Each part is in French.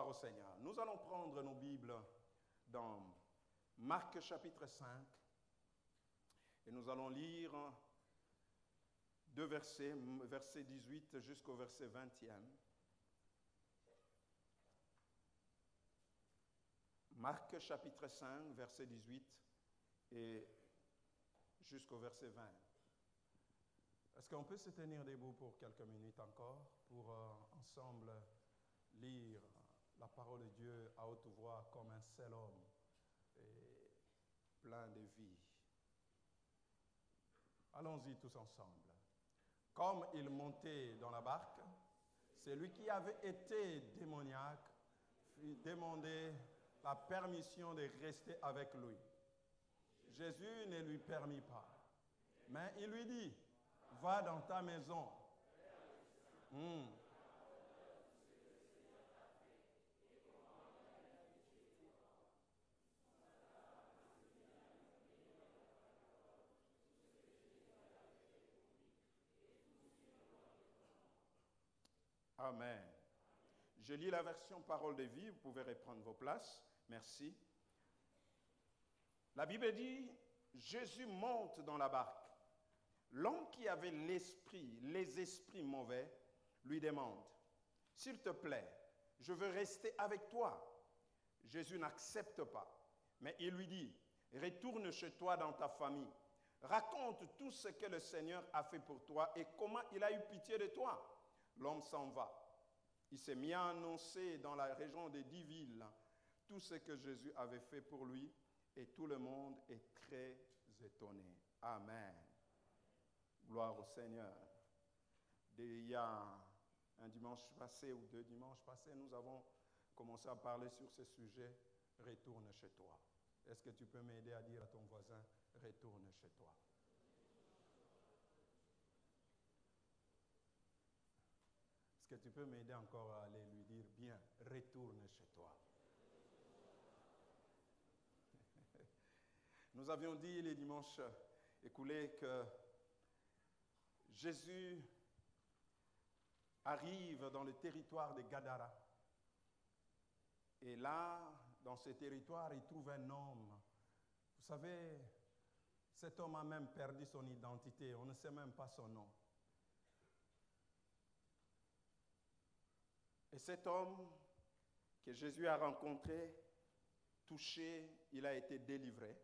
Gloire au Seigneur. Nous allons prendre nos Bibles dans Marc chapitre 5 et nous allons lire deux versets, verset 18 jusqu'au verset 20e. Marc chapitre 5, verset 18 et jusqu'au verset 20. Est-ce qu'on peut se tenir debout pour quelques minutes encore pour ensemble lire la parole de Dieu à haute voix comme un seul homme et plein de vie? Allons-y tous ensemble. Comme il montait dans la barque, celui qui avait été démoniaque fit demander la permission de rester avec lui. Jésus ne lui permit pas, mais il lui dit, « Va dans ta maison. » Amen. Je lis la version Parole de vie, vous pouvez reprendre vos places. Merci. La Bible dit, Jésus monte dans la barque. L'homme qui avait les esprits mauvais, lui demande, « S'il te plaît, je veux rester avec toi. » Jésus n'accepte pas, mais il lui dit, « Retourne chez toi dans ta famille. Raconte tout ce que le Seigneur a fait pour toi et comment il a eu pitié de toi. » L'homme s'en va. Il s'est mis à annoncer dans la région des 10 villes tout ce que Jésus avait fait pour lui et tout le monde est très étonné. Amen. Gloire au Seigneur. Il y a un dimanche passé ou 2 dimanches passés, nous avons commencé à parler sur ce sujet. Retourne chez toi. Est-ce que tu peux m'aider à dire à ton voisin, retourne chez toi? Est-ce que tu peux m'aider encore à aller lui dire, bien, retourne chez toi? Nous avions dit les dimanches écoulés que Jésus arrive dans le territoire de Gadara. Et là, dans ce territoire, il trouve un homme. Vous savez, cet homme a même perdu son identité. On ne sait même pas son nom. Et cet homme que Jésus a rencontré, touché, il a été délivré.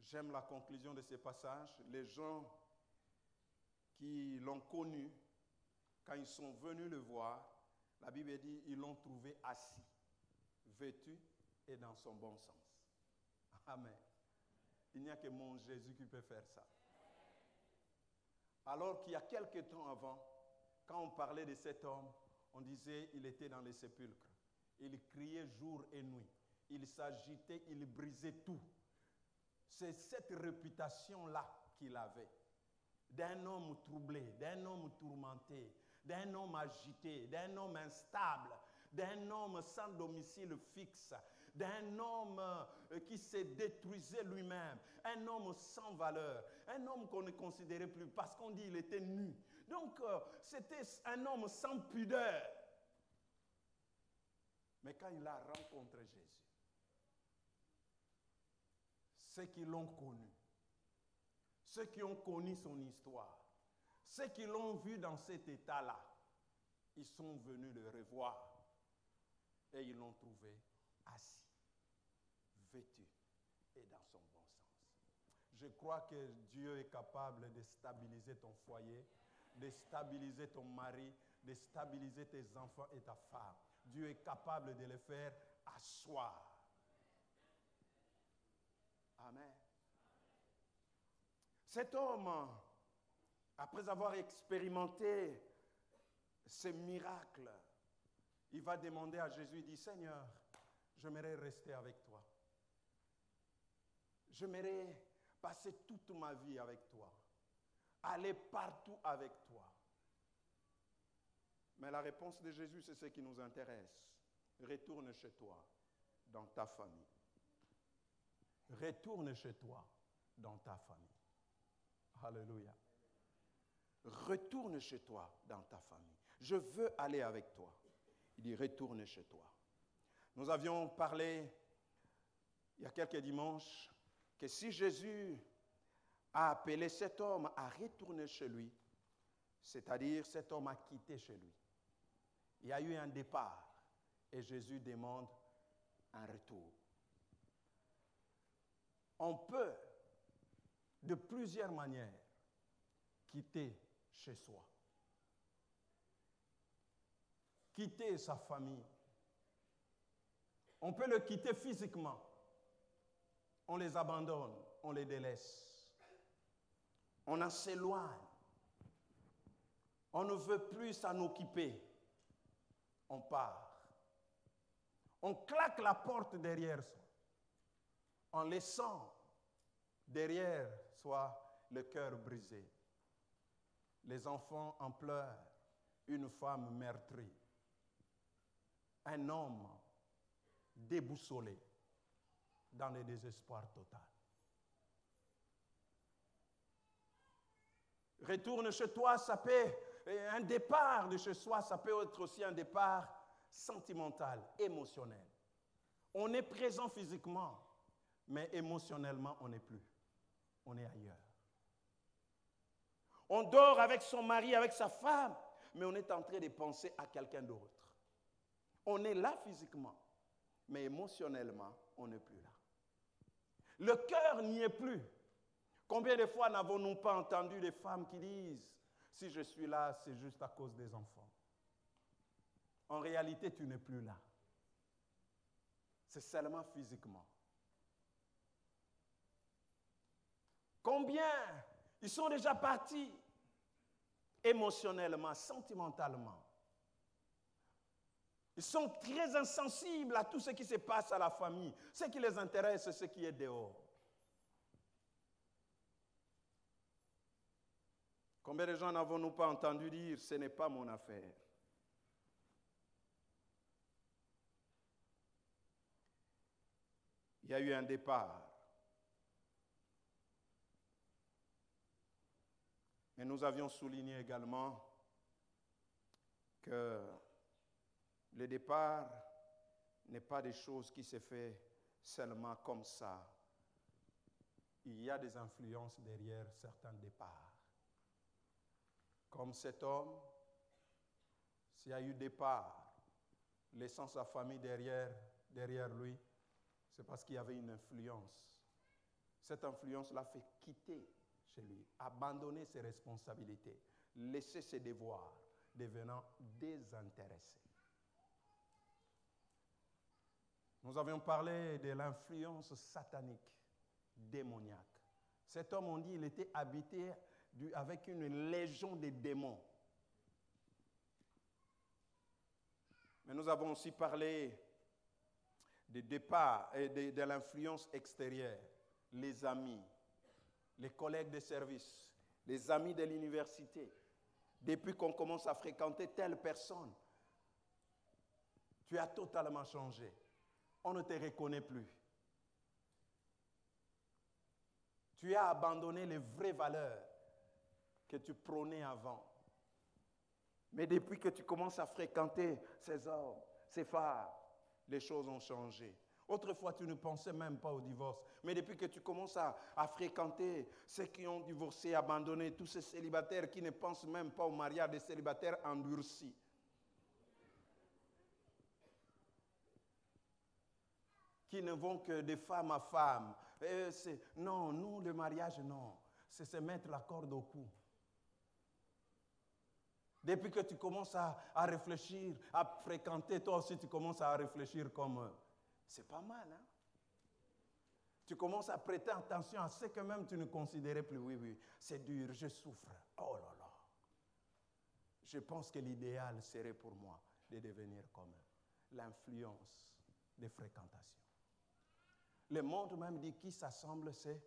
J'aime la conclusion de ce passage. Les gens qui l'ont connu, quand ils sont venus le voir, la Bible dit ils l'ont trouvé assis, vêtu et dans son bon sens. Amen. Il n'y a que mon Jésus qui peut faire ça. Alors qu'il y a quelque temps avant, quand on parlait de cet homme, on disait qu'il était dans les sépulcres. Il criait jour et nuit. Il s'agitait, il brisait tout. C'est cette réputation-là qu'il avait. D'un homme troublé, d'un homme tourmenté, d'un homme agité, d'un homme instable, d'un homme sans domicile fixe, d'un homme qui se détruisait lui-même, un homme sans valeur, un homme qu'on ne considérait plus parce qu'on dit qu'il était nu. Donc, c'était un homme sans pudeur. Mais quand il a rencontré Jésus, ceux qui l'ont connu, ceux qui ont connu son histoire, ceux qui l'ont vu dans cet état-là, ils sont venus le revoir et ils l'ont trouvé assis, vêtu et dans son bon sens. Je crois que Dieu est capable de stabiliser ton foyer, de stabiliser ton mari, de stabiliser tes enfants et ta femme. Dieu est capable de le faire asseoir. Amen. Cet homme, après avoir expérimenté ces miracles, il va demander à Jésus, il dit, Seigneur, j'aimerais rester avec toi. J'aimerais passer toute ma vie avec toi, aller partout avec toi. Mais la réponse de Jésus, c'est ce qui nous intéresse. Retourne chez toi, dans ta famille. Retourne chez toi, dans ta famille. Alléluia. Retourne chez toi, dans ta famille. Je veux aller avec toi. Il dit, retourne chez toi. Nous avions parlé, il y a quelques dimanches, que si Jésus a appelé cet homme à retourner chez lui, c'est-à-dire cet homme a quitté chez lui. Il y a eu un départ et Jésus demande un retour. On peut, de plusieurs manières, quitter chez soi. Quitter sa famille. On peut le quitter physiquement. On les abandonne, on les délaisse. On en s'éloigne. On ne veut plus s'en occuper. On part. On claque la porte derrière soi, en laissant derrière soi le cœur brisé. Les enfants en pleurent, une femme meurtrie, un homme déboussolé dans le désespoir total. Retourne chez toi, ça peut, un départ de chez soi, ça peut être aussi un départ sentimental, émotionnel. On est présent physiquement, mais émotionnellement, on n'est plus. On est ailleurs. On dort avec son mari, avec sa femme, mais on est en train de penser à quelqu'un d'autre. On est là physiquement, mais émotionnellement, on n'est plus là. Le cœur n'y est plus. Combien de fois n'avons-nous pas entendu des femmes qui disent « Si je suis là, c'est juste à cause des enfants. » En réalité, tu n'es plus là. C'est seulement physiquement. Combien ils sont déjà partis émotionnellement, sentimentalement. Ils sont très insensibles à tout ce qui se passe à la famille. Ce qui les intéresse, c'est ce qui est dehors. Combien de gens n'avons-nous pas entendu dire « Ce n'est pas mon affaire ». Il y a eu un départ. Mais nous avions souligné également que le départ n'est pas des choses qui se font seulement comme ça. Il y a des influences derrière certains départs. Comme cet homme, s'il y a eu départ, laissant sa famille derrière lui, c'est parce qu'il y avait une influence. Cette influence l'a fait quitter chez lui, abandonner ses responsabilités, laisser ses devoirs, devenant désintéressé. Nous avions parlé de l'influence satanique, démoniaque. Cet homme, on dit, il était habité avec une légion de démons. Mais nous avons aussi parlé du départ et de l'influence extérieure, les amis, les collègues de service, les amis de l'université. Depuis qu'on commence à fréquenter telle personne, tu as totalement changé. On ne te reconnaît plus. Tu as abandonné les vraies valeurs que tu prônais avant. Mais depuis que tu commences à fréquenter ces hommes, ces femmes, les choses ont changé. Autrefois, tu ne pensais même pas au divorce. Mais depuis que tu commences à fréquenter ceux qui ont divorcé, abandonné, tous ces célibataires qui ne pensent même pas au mariage, des célibataires endurcis. Qui ne vont que de femme à femme. Non, nous, le mariage, non. C'est se mettre la corde au cou. Depuis que tu commences à réfléchir, à fréquenter, toi aussi tu commences à réfléchir comme eux. C'est pas mal, hein? Tu commences à prêter attention à ce que même tu ne considérais plus. Oui, c'est dur, je souffre. Oh là là. Je pense que l'idéal serait pour moi de devenir comme eux. L'influence des fréquentations. Le monde même dit qui s'assemble, c'est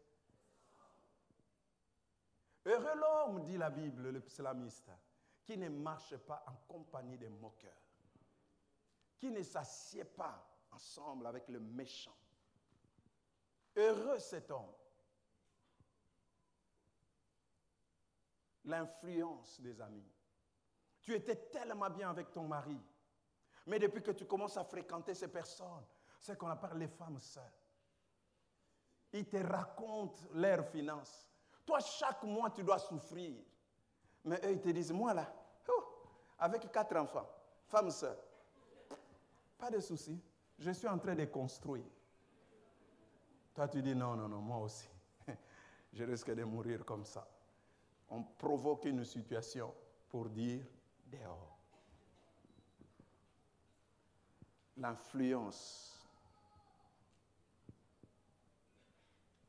heureux l'homme, dit la Bible, le psalmiste, qui ne marche pas en compagnie des moqueurs, qui ne s'assied pas ensemble avec le méchant. Heureux cet homme. L'influence des amis. Tu étais tellement bien avec ton mari. Mais depuis que tu commences à fréquenter ces personnes, c'est qu'on appelle les femmes sœurs. Ils te racontent leurs finances. Toi, chaque mois, tu dois souffrir. Mais eux, ils te disent, moi là, avec 4 enfants, femme sœur, pas de souci, je suis en train de construire. Toi, tu dis, non, moi aussi. Je risque de mourir comme ça. On provoque une situation pour dire dehors. L'influence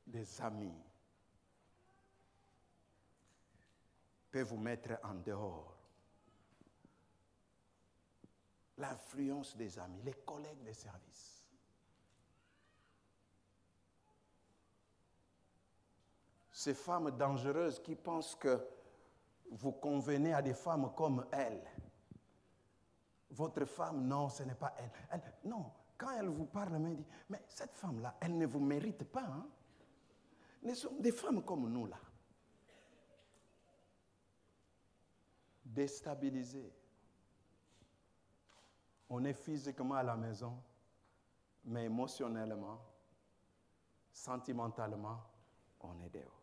des amis peut vous mettre en dehors. L'influence des amis, les collègues de service. Ces femmes dangereuses qui pensent que vous convenez à des femmes comme elles. Votre femme, non, ce n'est pas elle. Non, quand elle vous parle, elle me dit, mais cette femme-là, elle ne vous mérite pas. Hein? Nous sommes des femmes comme nous, là. Déstabilisées. On est physiquement à la maison, mais émotionnellement, sentimentalement, on est dehors.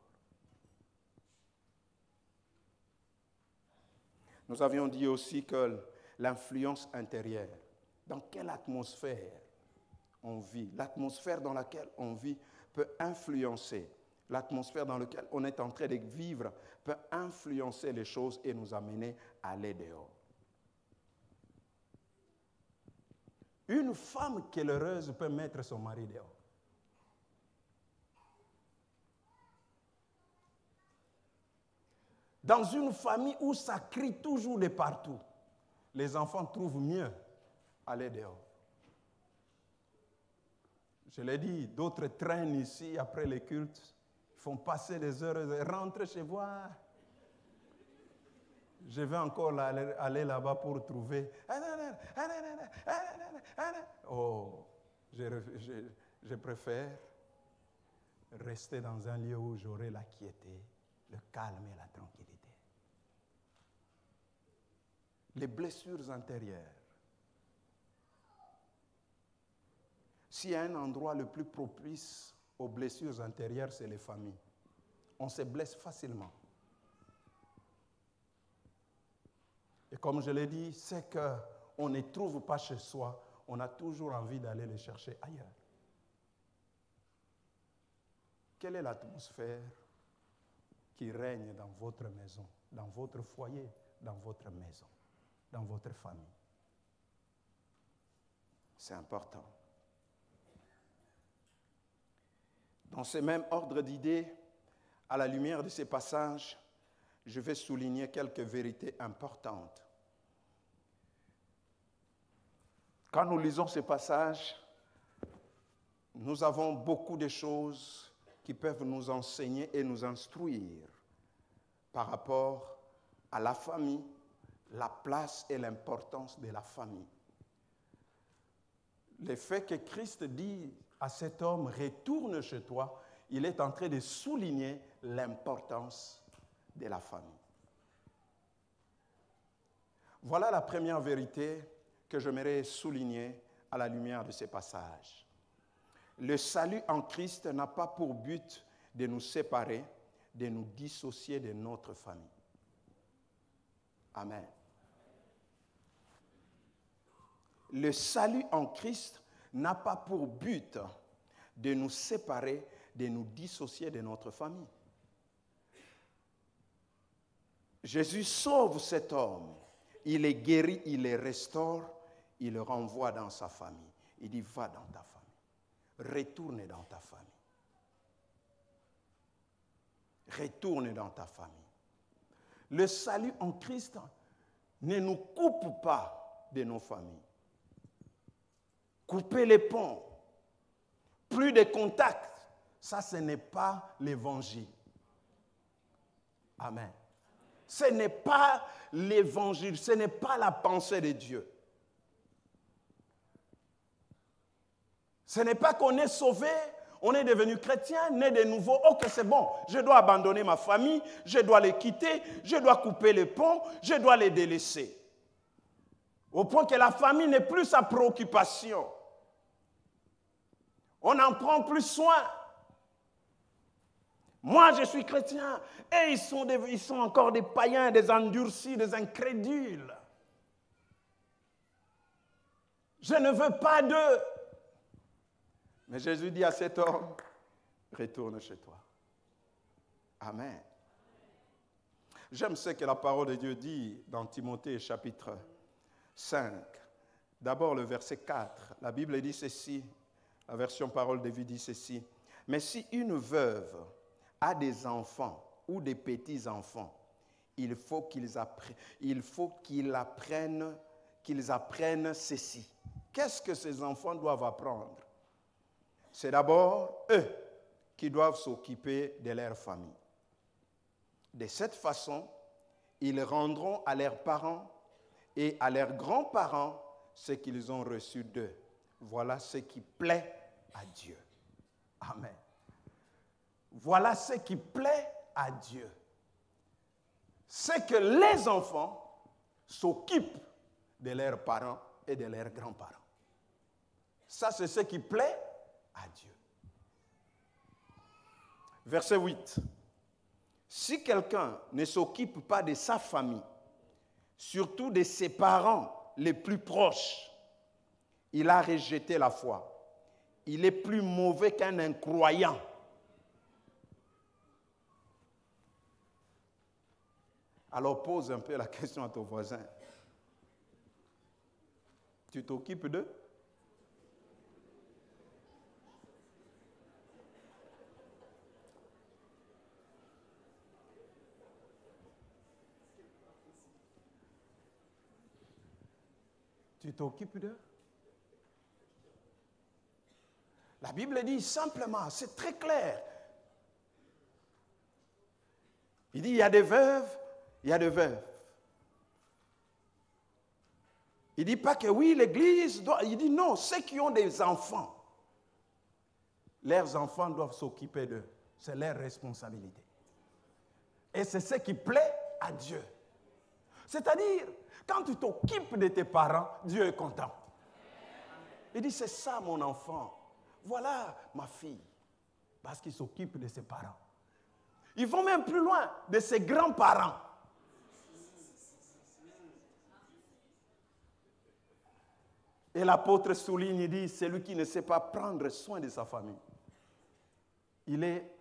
Nous avions dit aussi que l'influence intérieure, dans quelle atmosphère on vit, l'atmosphère dans laquelle on vit peut influencer, l'atmosphère dans laquelle on est en train de vivre peut influencer les choses et nous amener à aller dehors. Une femme qui est heureuse peut mettre son mari dehors. Dans une famille où ça crie toujours de partout, les enfants trouvent mieux aller dehors. Je l'ai dit, d'autres traînent ici après les cultes, ils font passer des heures, rentrent chez vous. Je vais encore aller là-bas pour trouver. Oh, je préfère rester dans un lieu où j'aurai la quiété, le calme et la tranquillité. Les blessures intérieures. S'il y a un endroit le plus propice aux blessures intérieures, c'est les familles. On se blesse facilement. Et comme je l'ai dit, c'est qu'on ne trouve pas chez soi, on a toujours envie d'aller les chercher ailleurs. Quelle est l'atmosphère qui règne dans votre maison, dans votre foyer, dans votre maison, dans votre famille? C'est important. Dans ce même ordre d'idées, à la lumière de ces passages, je vais souligner quelques vérités importantes. Quand nous lisons ces passages, nous avons beaucoup de choses qui peuvent nous enseigner et nous instruire par rapport à la famille, la place et l'importance de la famille. Le fait que Christ dit à cet homme, retourne chez toi, il est en train de souligner l'importance de la famille. Voilà la première vérité que j'aimerais souligner à la lumière de ces passages. Le salut en Christ n'a pas pour but de nous séparer, de nous dissocier de notre famille. Amen. Le salut en Christ n'a pas pour but de nous séparer, de nous dissocier de notre famille. Jésus sauve cet homme. Il est guéri, il le restaure, il le renvoie dans sa famille. Il dit, va dans ta famille. Retourne dans ta famille. Retourne dans ta famille. Le salut en Christ ne nous coupe pas de nos familles. Couper les ponts, plus de contact, ça ce n'est pas l'évangile. Amen. Ce n'est pas l'évangile, ce n'est pas la pensée de Dieu. Ce n'est pas qu'on est sauvé, on est devenu chrétien, né de nouveau, ok c'est bon, je dois abandonner ma famille, je dois les quitter, je dois couper les ponts, je dois les délaisser. Au point que la famille n'est plus sa préoccupation. On n'en prend plus soin. Moi, je suis chrétien. Et ils sont encore des païens, des endurcis, des incrédules. Je ne veux pas d'eux. Mais Jésus dit à cet homme, retourne chez toi. Amen. J'aime ce que la parole de Dieu dit dans Timothée chapitre 5. D'abord le verset 4. La Bible dit ceci, la version parole de vie dit ceci. Mais si une veuve a des enfants ou des petits-enfants, il faut qu'ils apprennent ceci. Qu'est-ce que ces enfants doivent apprendre? C'est d'abord eux qui doivent s'occuper de leur famille. De cette façon, ils rendront à leurs parents et à leurs grands-parents ce qu'ils ont reçu d'eux. Voilà ce qui plaît à Dieu. Amen. Voilà ce qui plaît à Dieu. C'est que les enfants s'occupent de leurs parents et de leurs grands-parents. Ça, c'est ce qui plaît à Dieu. Verset 8. Si quelqu'un ne s'occupe pas de sa famille, surtout de ses parents les plus proches, il a rejeté la foi. Il est plus mauvais qu'un incroyant. Alors pose un peu la question à ton voisin. Tu t'occupes d'eux? Tu t'occupes d'eux? La Bible dit simplement, c'est très clair. Il dit, il y a des veuves, il y a des veuves. Il ne dit pas que oui, l'Église doit... Il dit non, ceux qui ont des enfants, leurs enfants doivent s'occuper d'eux. C'est leur responsabilité. Et c'est ce qui plaît à Dieu. C'est-à-dire, quand tu t'occupes de tes parents, Dieu est content. Il dit, c'est ça mon enfant. Voilà ma fille. Parce qu'il s'occupe de ses parents. Ils vont même plus loin de ses grands-parents. Et l'apôtre souligne, il dit, celui qui ne sait pas prendre soin de sa famille, il est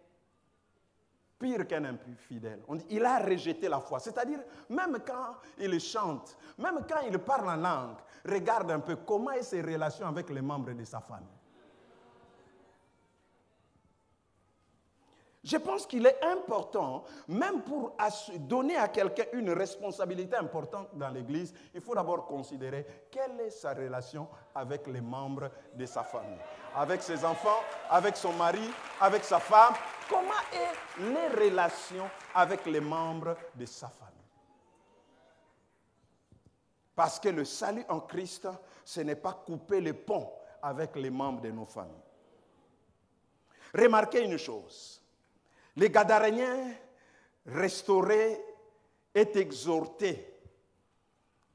pire qu'un infidèle. On dit, il a rejeté la foi. C'est-à-dire, même quand il chante, même quand il parle en langue, regarde un peu comment est ses relations avec les membres de sa famille. Je pense qu'il est important, même pour donner à quelqu'un une responsabilité importante dans l'Église, il faut d'abord considérer quelle est sa relation avec les membres de sa famille. Avec ses enfants, avec son mari, avec sa femme. Comment sont les relations avec les membres de sa famille? Parce que le salut en Christ, ce n'est pas couper les ponts avec les membres de nos familles. Remarquez une chose. Les Gadaréniens restaurés est exhortés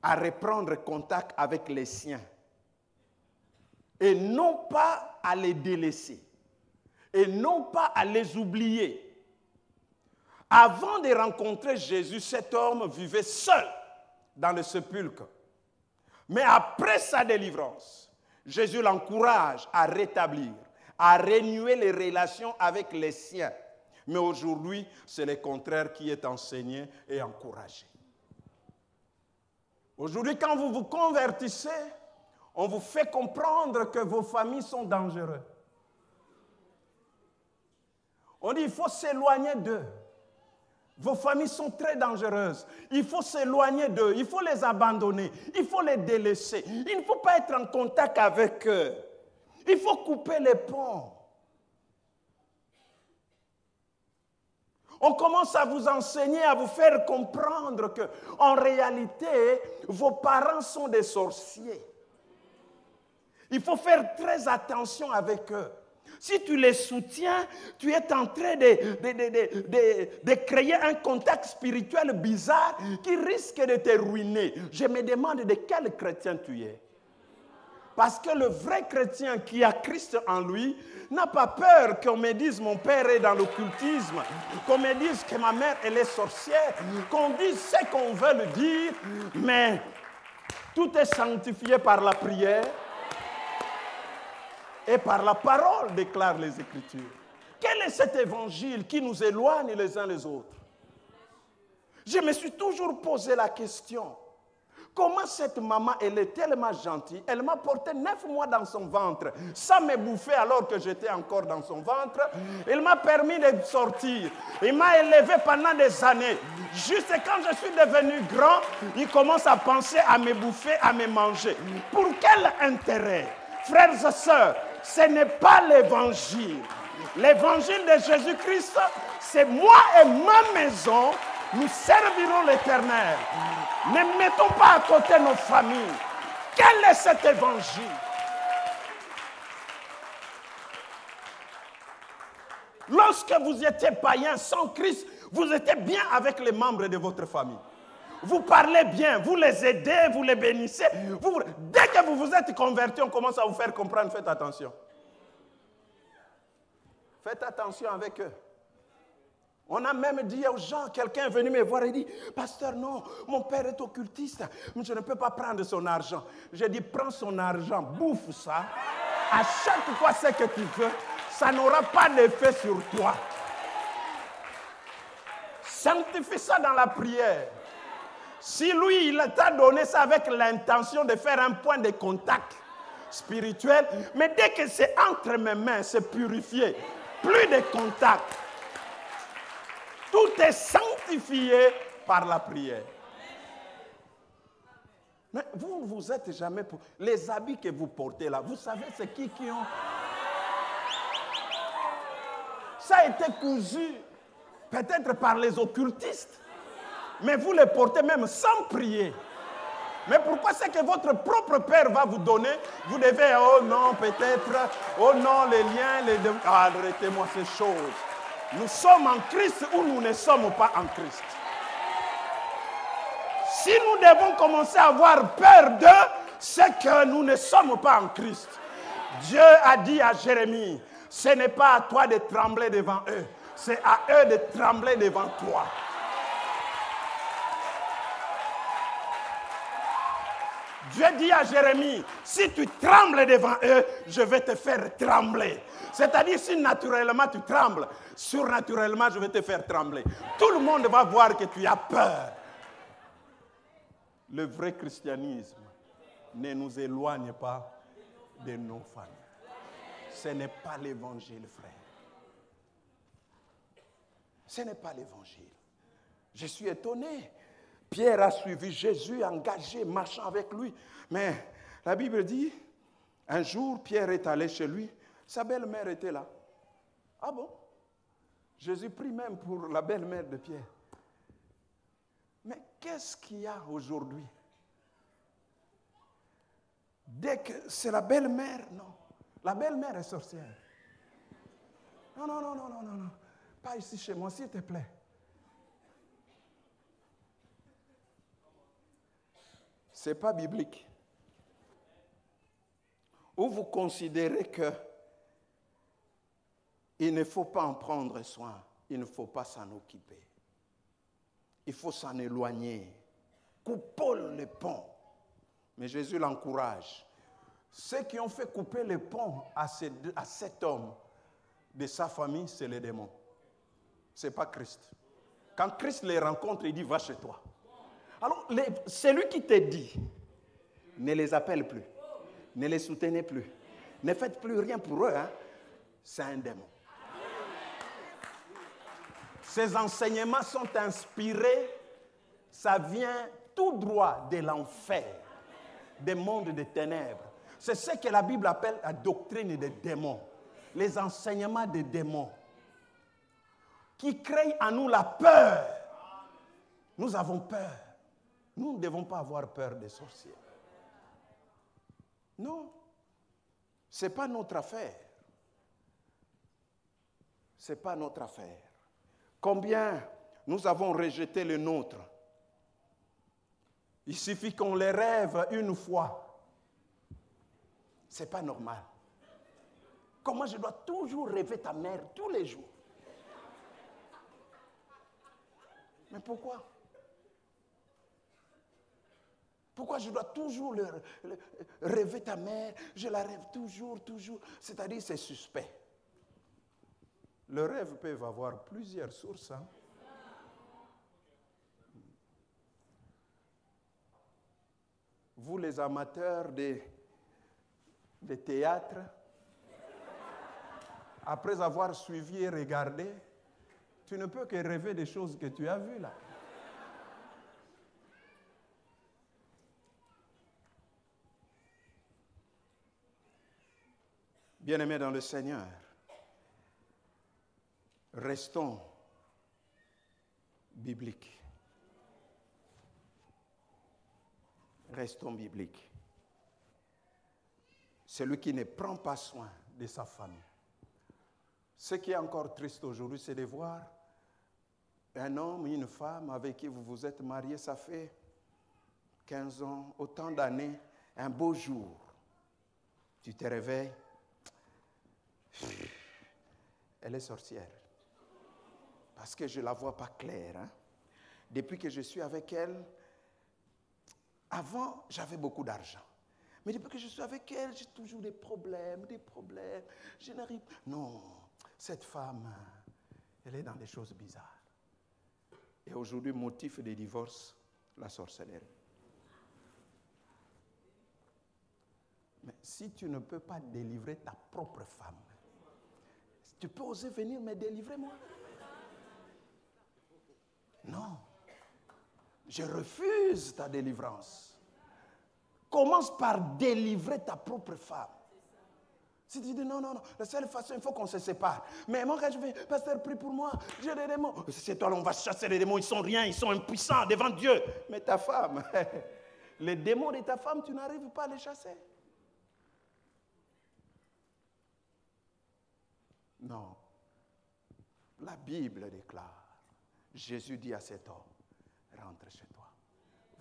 à reprendre contact avec les siens et non pas à les délaisser et non pas à les oublier. Avant de rencontrer Jésus, cet homme vivait seul dans le sépulcre. Mais après sa délivrance, Jésus l'encourage à rétablir, à renouer les relations avec les siens. Mais aujourd'hui, c'est le contraire qui est enseigné et encouragé. Aujourd'hui, quand vous vous convertissez, on vous fait comprendre que vos familles sont dangereuses. On dit qu'il faut s'éloigner d'eux. Vos familles sont très dangereuses. Il faut s'éloigner d'eux. Il faut les abandonner. Il faut les délaisser. Il ne faut pas être en contact avec eux. Il faut couper les ponts. On commence à vous enseigner, à vous faire comprendre que, en réalité, vos parents sont des sorciers. Il faut faire très attention avec eux. Si tu les soutiens, tu es en train de créer un contact spirituel bizarre qui risque de te ruiner. Je me demande de quel chrétien tu es. Parce que le vrai chrétien qui a Christ en lui n'a pas peur qu'on me dise mon père est dans l'occultisme, qu'on me dise que ma mère elle est sorcière, qu'on dise ce qu'on veut le dire, mais tout est sanctifié par la prière et par la parole, déclarent les Écritures. Quel est cet évangile qui nous éloigne les uns les autres? Je me suis toujours posé la question. Comment cette maman, elle est tellement gentille, elle m'a porté 9 mois dans son ventre, sans me bouffer alors que j'étais encore dans son ventre. Elle m'a permis de sortir. Il m'a élevé pendant des années. Juste quand je suis devenu grand, il commence à penser à me bouffer, à me manger. Pour quel intérêt? Frères et sœurs, ce n'est pas l'évangile. L'évangile de Jésus-Christ, c'est moi et ma maison. Nous servirons l'Éternel. Ne mettons pas à côté nos familles. Quel est cet évangile? Lorsque vous étiez païen sans Christ, vous étiez bien avec les membres de votre famille. Vous parlez bien, vous les aidez, vous les bénissez. Dès que vous vous êtes convertis, on commence à vous faire comprendre. Faites attention. Faites attention avec eux. On a même dit aux gens, quelqu'un est venu me voir et dit, pasteur, non, mon père est occultiste, je ne peux pas prendre son argent. J'ai dit, prends son argent, bouffe ça. À chaque fois ce que tu veux, ça n'aura pas d'effet sur toi. Sanctifie ça dans la prière. Si lui, il t'a donné ça avec l'intention de faire un point de contact spirituel, mais dès que c'est entre mes mains, c'est purifié, plus de contact. Tout est sanctifié par la prière. Mais vous ne vous êtes jamais... Les habits que vous portez là, vous savez c'est qui ont... Ça a été cousu peut-être par les occultistes. Mais vous les portez même sans prier. Mais pourquoi c'est que votre propre père va vous donner? Vous devez, oh non, peut-être, oh non, les liens, arrêtez-moi ces choses. Nous sommes en Christ ou nous ne sommes pas en Christ. Si nous devons commencer à avoir peur d'eux, c'est que nous ne sommes pas en Christ. Dieu a dit à Jérémie, ce n'est pas à toi de trembler devant eux, c'est à eux de trembler devant toi. Dieu dit à Jérémie, si tu trembles devant eux, je vais te faire trembler. C'est-à-dire, si naturellement tu trembles, surnaturellement, je vais te faire trembler. Tout le monde va voir que tu as peur. Le vrai christianisme ne nous éloigne pas de nos familles. Ce n'est pas l'évangile, frère. Ce n'est pas l'évangile. Je suis étonné. Pierre a suivi Jésus, engagé, marchant avec lui. Mais la Bible dit, un jour, Pierre est allé chez lui. Sa belle-mère était là. Ah bon? Jésus prie même pour la belle-mère de Pierre. Mais qu'est-ce qu'il y a aujourd'hui? Dès que c'est la belle-mère, non. La belle-mère est sorcière. Non, non, non, non, non, non, non. Pas ici chez moi, s'il te plaît. Ce n'est pas biblique. Ou vous considérez que il ne faut pas en prendre soin, il ne faut pas s'en occuper. Il faut s'en éloigner. Coupons les ponts. Mais Jésus l'encourage. Ceux qui ont fait couper les ponts à cet homme de sa famille, c'est les démons. Ce n'est pas Christ. Quand Christ les rencontre, il dit, va chez toi. Alors, celui qui te dit, ne les appelle plus, ne les soutenez plus, ne faites plus rien pour eux, hein, c'est un démon. Ces enseignements sont inspirés, ça vient tout droit de l'enfer, des mondes des ténèbres. C'est ce que la Bible appelle la doctrine des démons, les enseignements des démons, qui créent en nous la peur. Nous avons peur. Nous ne devons pas avoir peur des sorciers. Non, ce n'est pas notre affaire. ce n'est pas notre affaire. Combien nous avons rejeté le nôtre. Il suffit qu'on les rêve une fois. Ce n'est pas normal. Comment je dois toujours rêver ta mère tous les jours? Mais pourquoi? Pourquoi je dois toujours rêver ta mère? Je la rêve toujours. C'est-à-dire c'est suspect. Le rêve peut avoir plusieurs sources. Hein? Vous les amateurs de théâtre, après avoir suivi et regardé, tu ne peux que rêver des choses que tu as vues là. Bien-aimés dans le Seigneur, restons bibliques. Restons bibliques. Celui qui ne prend pas soin de sa famille. Ce qui est encore triste aujourd'hui, c'est de voir un homme, une femme avec qui vous vous êtes mariés, ça fait 15 ans, autant d'années, un beau jour. Tu te réveilles, elle est sorcière. Parce que je ne la vois pas claire. Hein? Depuis que je suis avec elle, avant, j'avais beaucoup d'argent. Mais depuis que je suis avec elle, j'ai toujours des problèmes. Je n'arrive... Non, cette femme, elle est dans des choses bizarres. Et aujourd'hui, motif de divorce, la sorcellerie. Mais si tu ne peux pas délivrer ta propre femme, tu peux oser venir me délivrer, moi? Non. Je refuse ta délivrance. Commence par délivrer ta propre femme. Si tu dis non, la seule façon, il faut qu'on se sépare. Mais moi, quand je vais, pasteur, prie pour moi, j'ai des démons. C'est toi, on va chasser les démons, ils sont rien, ils sont impuissants devant Dieu. Mais ta femme, les démons de ta femme, tu n'arrives pas à les chasser. Non. La Bible déclare, Jésus dit à cet homme, rentre chez toi,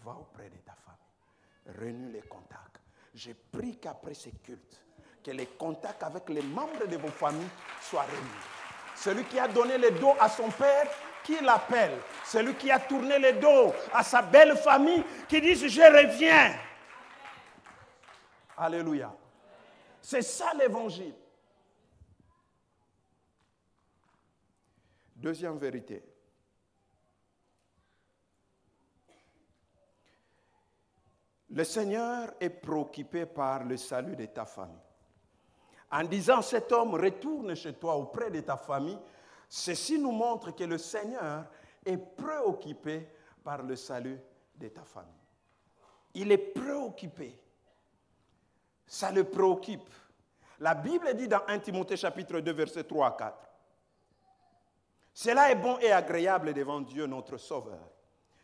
va auprès de ta famille, renoue les contacts. Je prie qu'après ces cultes, que les contacts avec les membres de vos familles soient renoués. Celui qui a donné le dos à son père, qui l'appelle. Celui qui a tourné le dos à sa belle famille, qui dit je reviens. Alléluia. C'est ça l'évangile. Deuxième vérité. Le Seigneur est préoccupé par le salut de ta famille. En disant cet homme, retourne chez toi auprès de ta famille, ceci nous montre que le Seigneur est préoccupé par le salut de ta famille. Il est préoccupé. Ça le préoccupe. La Bible dit dans 1 Timothée chapitre 2, versets 3 à 4. Cela est bon et agréable devant Dieu notre Sauveur,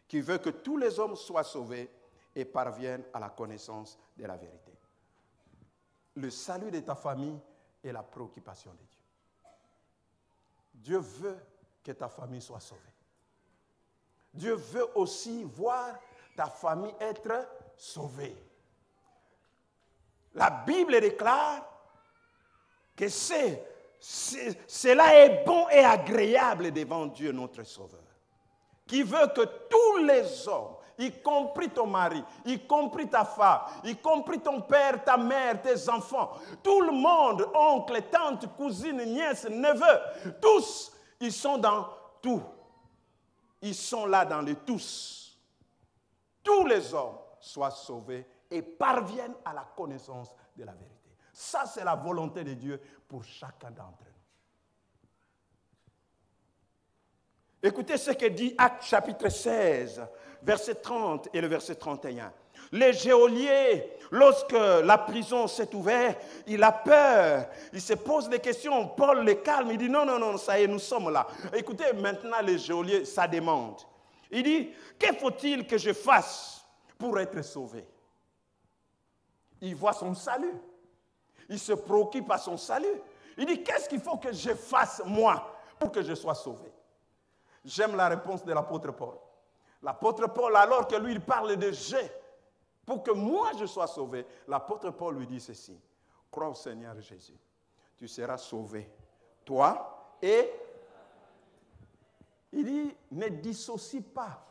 qui veut que tous les hommes soient sauvés et parviennent à la connaissance de la vérité. Le salut de ta famille est la préoccupation de Dieu. Dieu veut que ta famille soit sauvée. Dieu veut aussi voir ta famille être sauvée. La Bible déclare que cela est bon et agréable devant Dieu notre Sauveur, qui veut que tous les hommes, y compris ton mari, y compris ta femme, y compris ton père, ta mère, tes enfants, tout le monde, oncle, tante, cousine, nièce, neveu, tous, ils sont dans tout. Ils sont là dans les tous. Tous les hommes soient sauvés et parviennent à la connaissance de la vérité. Ça, c'est la volonté de Dieu pour chacun d'entre nous. Écoutez ce que dit Actes chapitre 16, verset 30 et le verset 31. Le geôlier, lorsque la prison s'est ouverte, il a peur, il se pose des questions. Paul le calme, il dit non, ça y est, nous sommes là. Écoutez, maintenant le geôlier, ça demande. Il dit, que faut-il que je fasse pour être sauvé? Il voit son salut. Il se préoccupe à son salut. Il dit, qu'est-ce qu'il faut que je fasse moi pour que je sois sauvé? J'aime la réponse de l'apôtre Paul. L'apôtre Paul, alors que lui, il parle de J'ai, pour que moi je sois sauvé, l'apôtre Paul lui dit ceci: crois au Seigneur Jésus, tu seras sauvé, toi et... Il dit, ne dissocie pas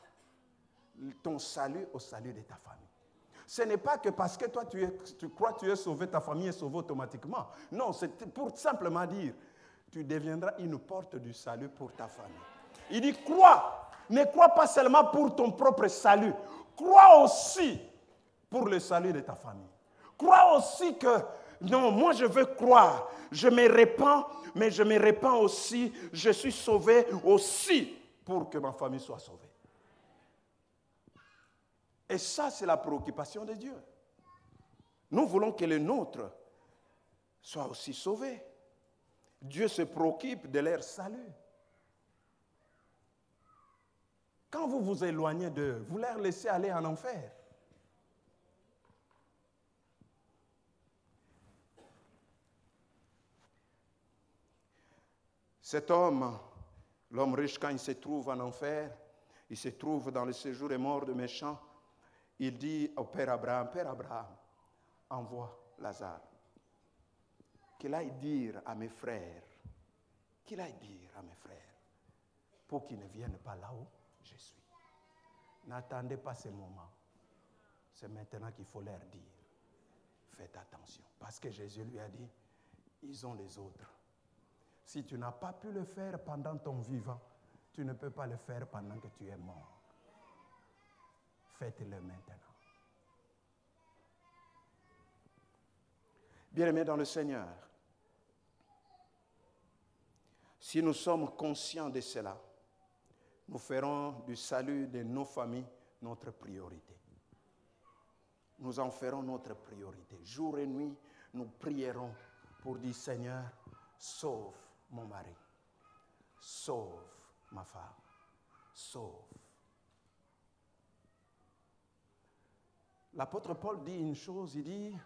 ton salut au salut de ta famille. Ce n'est pas que parce que toi tu crois que tu es sauvé, ta famille est sauvée automatiquement. Non, c'est pour simplement dire, tu deviendras une porte du salut pour ta famille. Il dit, crois. Ne crois pas seulement pour ton propre salut. Crois aussi pour le salut de ta famille. Crois aussi que, non, moi je veux croire. Je me répands, mais je me répands aussi. Je suis sauvé aussi pour que ma famille soit sauvée. Et ça, c'est la préoccupation de Dieu. Nous voulons que les nôtres soient aussi sauvés. Dieu se préoccupe de leur salut. Quand vous vous éloignez d'eux, vous leur laissez aller en enfer. Cet homme, l'homme riche, quand il se trouve en enfer, il se trouve dans le séjour des morts de méchants, il dit au Père Abraham, envoie Lazare, qu'il aille dire à mes frères, pour qu'ils ne viennent pas là où je suis. N'attendez pas ce moment. C'est maintenant qu'il faut leur dire. Faites attention. Parce que Jésus lui a dit, ils ont les autres. Si tu n'as pas pu le faire pendant ton vivant, tu ne peux pas le faire pendant que tu es mort. Faites-le maintenant. Bien-aimés dans le Seigneur, si nous sommes conscients de cela, nous ferons du salut de nos familles notre priorité. Nous en ferons notre priorité. Jour et nuit, nous prierons pour dire, Seigneur, sauve mon mari, sauve ma femme, sauve. L'apôtre Paul dit une chose, il dit,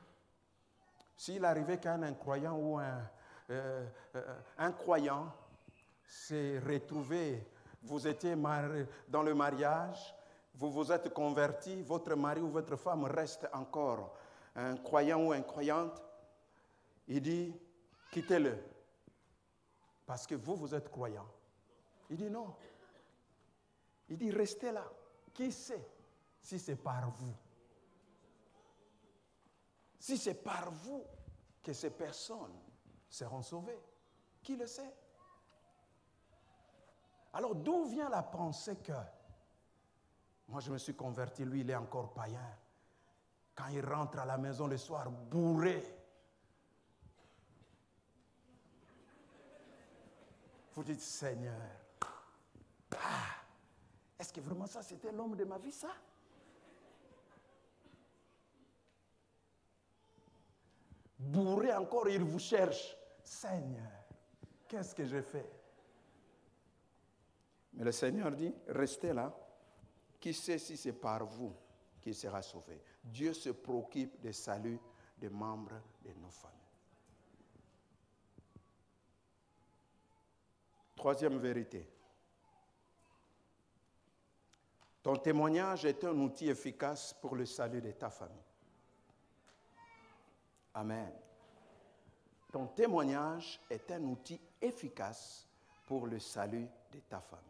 s'il arrivait qu'un incroyant ou un croyant s'est retrouvé, vous étiez dans le mariage, vous vous êtes converti, votre mari ou votre femme reste encore un croyant ou une croyante, il dit, quittez-le, parce que vous êtes croyant. Il dit non. Il dit, restez là. Qui sait si c'est par vous? Si c'est par vous que ces personnes seront sauvées, qui le sait? Alors d'où vient la pensée que moi je me suis converti, lui il est encore païen. Quand il rentre à la maison le soir bourré, vous dites, Seigneur, est-ce que vraiment ça c'était l'homme de ma vie, ça? Bourré encore, il vous cherche. Seigneur, qu'est-ce que j'ai fait? Mais le Seigneur dit, restez là. Qui sait si c'est par vous qu'il sera sauvé? Dieu se préoccupe du salut des membres de nos familles. Troisième vérité. Ton témoignage est un outil efficace pour le salut de ta famille. Amen. Ton témoignage est un outil efficace pour le salut de ta famille.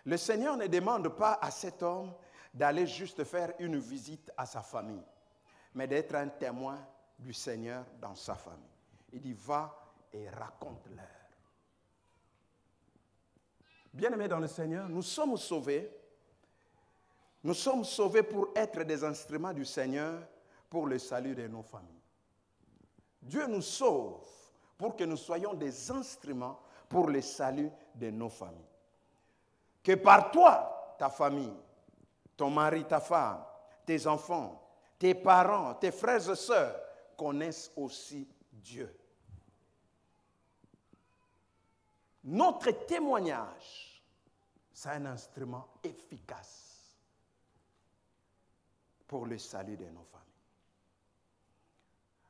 Le Seigneur ne demande pas à cet homme d'aller juste faire une visite à sa famille, mais d'être un témoin du Seigneur dans sa famille. Il dit, va et raconte-leur. Bien-aimés dans le Seigneur, nous sommes sauvés. Nous sommes sauvés pour être des instruments du Seigneur pour le salut de nos familles. Dieu nous sauve pour que nous soyons des instruments pour le salut de nos familles. Que par toi, ta famille, ton mari, ta femme, tes enfants, tes parents, tes frères et sœurs connaissent aussi Dieu. Notre témoignage, c'est un instrument efficace pour le salut de nos familles.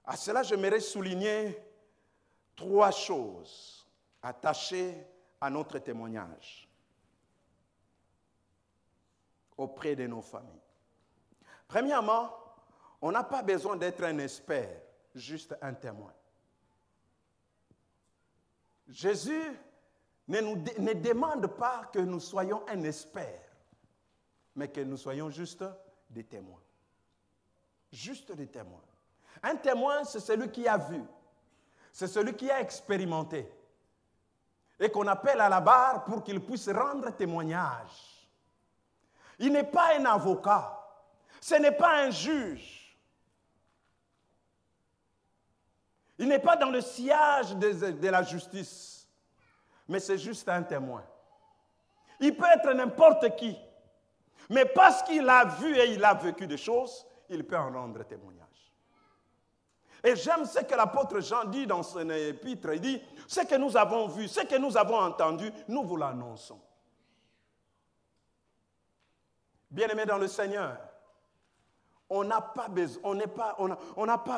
À cela, j'aimerais souligner 3 choses attachés à notre témoignage auprès de nos familles. Premièrement, on n'a pas besoin d'être un expert, juste un témoin. Jésus ne demande pas que nous soyons un expert, mais que nous soyons juste des témoins. Juste des témoins. Un témoin, c'est celui qui a vu, c'est celui qui a expérimenté et qu'on appelle à la barre pour qu'il puisse rendre témoignage. Il n'est pas un avocat, ce n'est pas un juge. Il n'est pas dans le sillage de la justice, mais c'est juste un témoin. Il peut être n'importe qui, mais parce qu'il a vu et il a vécu des choses, il peut en rendre témoignage. Et j'aime ce que l'apôtre Jean dit dans son épître. Il dit, ce que nous avons vu, ce que nous avons entendu, nous vous l'annonçons. Bien-aimés dans le Seigneur, on n'a pas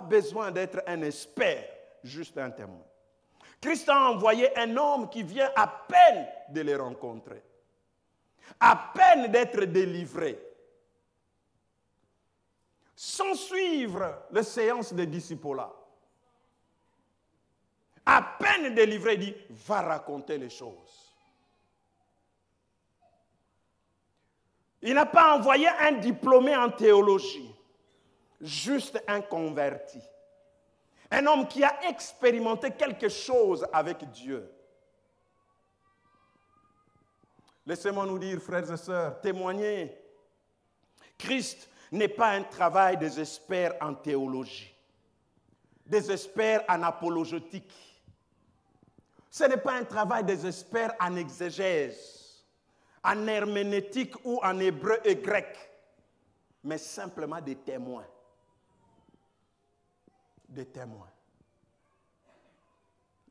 besoin d'être un expert, juste un témoin. Christ a envoyé un homme qui vient à peine de les rencontrer, à peine d'être délivré, sans suivre les séances de disciplats. À peine délivré, il dit, va raconter les choses. Il n'a pas envoyé un diplômé en théologie, juste un converti. Un homme qui a expérimenté quelque chose avec Dieu. Laissez-moi nous dire, frères et sœurs, témoigner. Christ n'est pas un travail des experts en théologie, des experts en apologétique. Ce n'est pas un travail des experts en exégèse, en herméneutique ou en hébreu et grec, mais simplement des témoins. Des témoins.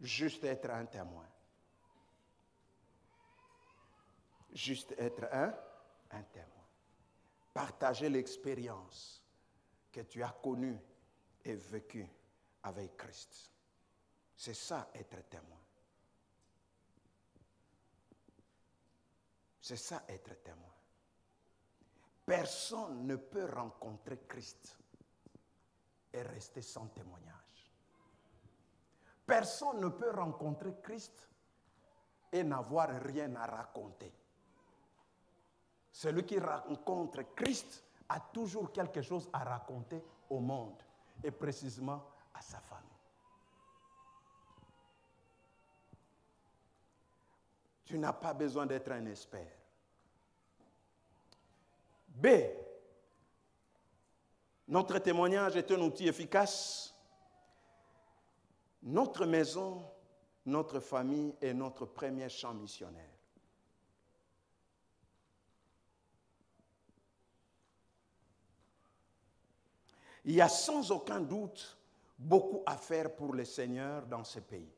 Juste être un témoin. Juste être un témoin. Partager l'expérience que tu as connue et vécue avec Christ. C'est ça, être témoin. C'est ça, être témoin. Personne ne peut rencontrer Christ et rester sans témoignage. Personne ne peut rencontrer Christ et n'avoir rien à raconter. Celui qui rencontre Christ a toujours quelque chose à raconter au monde, et précisément à sa famille. Tu n'as pas besoin d'être un expert. B. Notre témoignage est un outil efficace. Notre maison, notre famille est notre premier champ missionnaire. Il y a sans aucun doute beaucoup à faire pour le Seigneur dans ce pays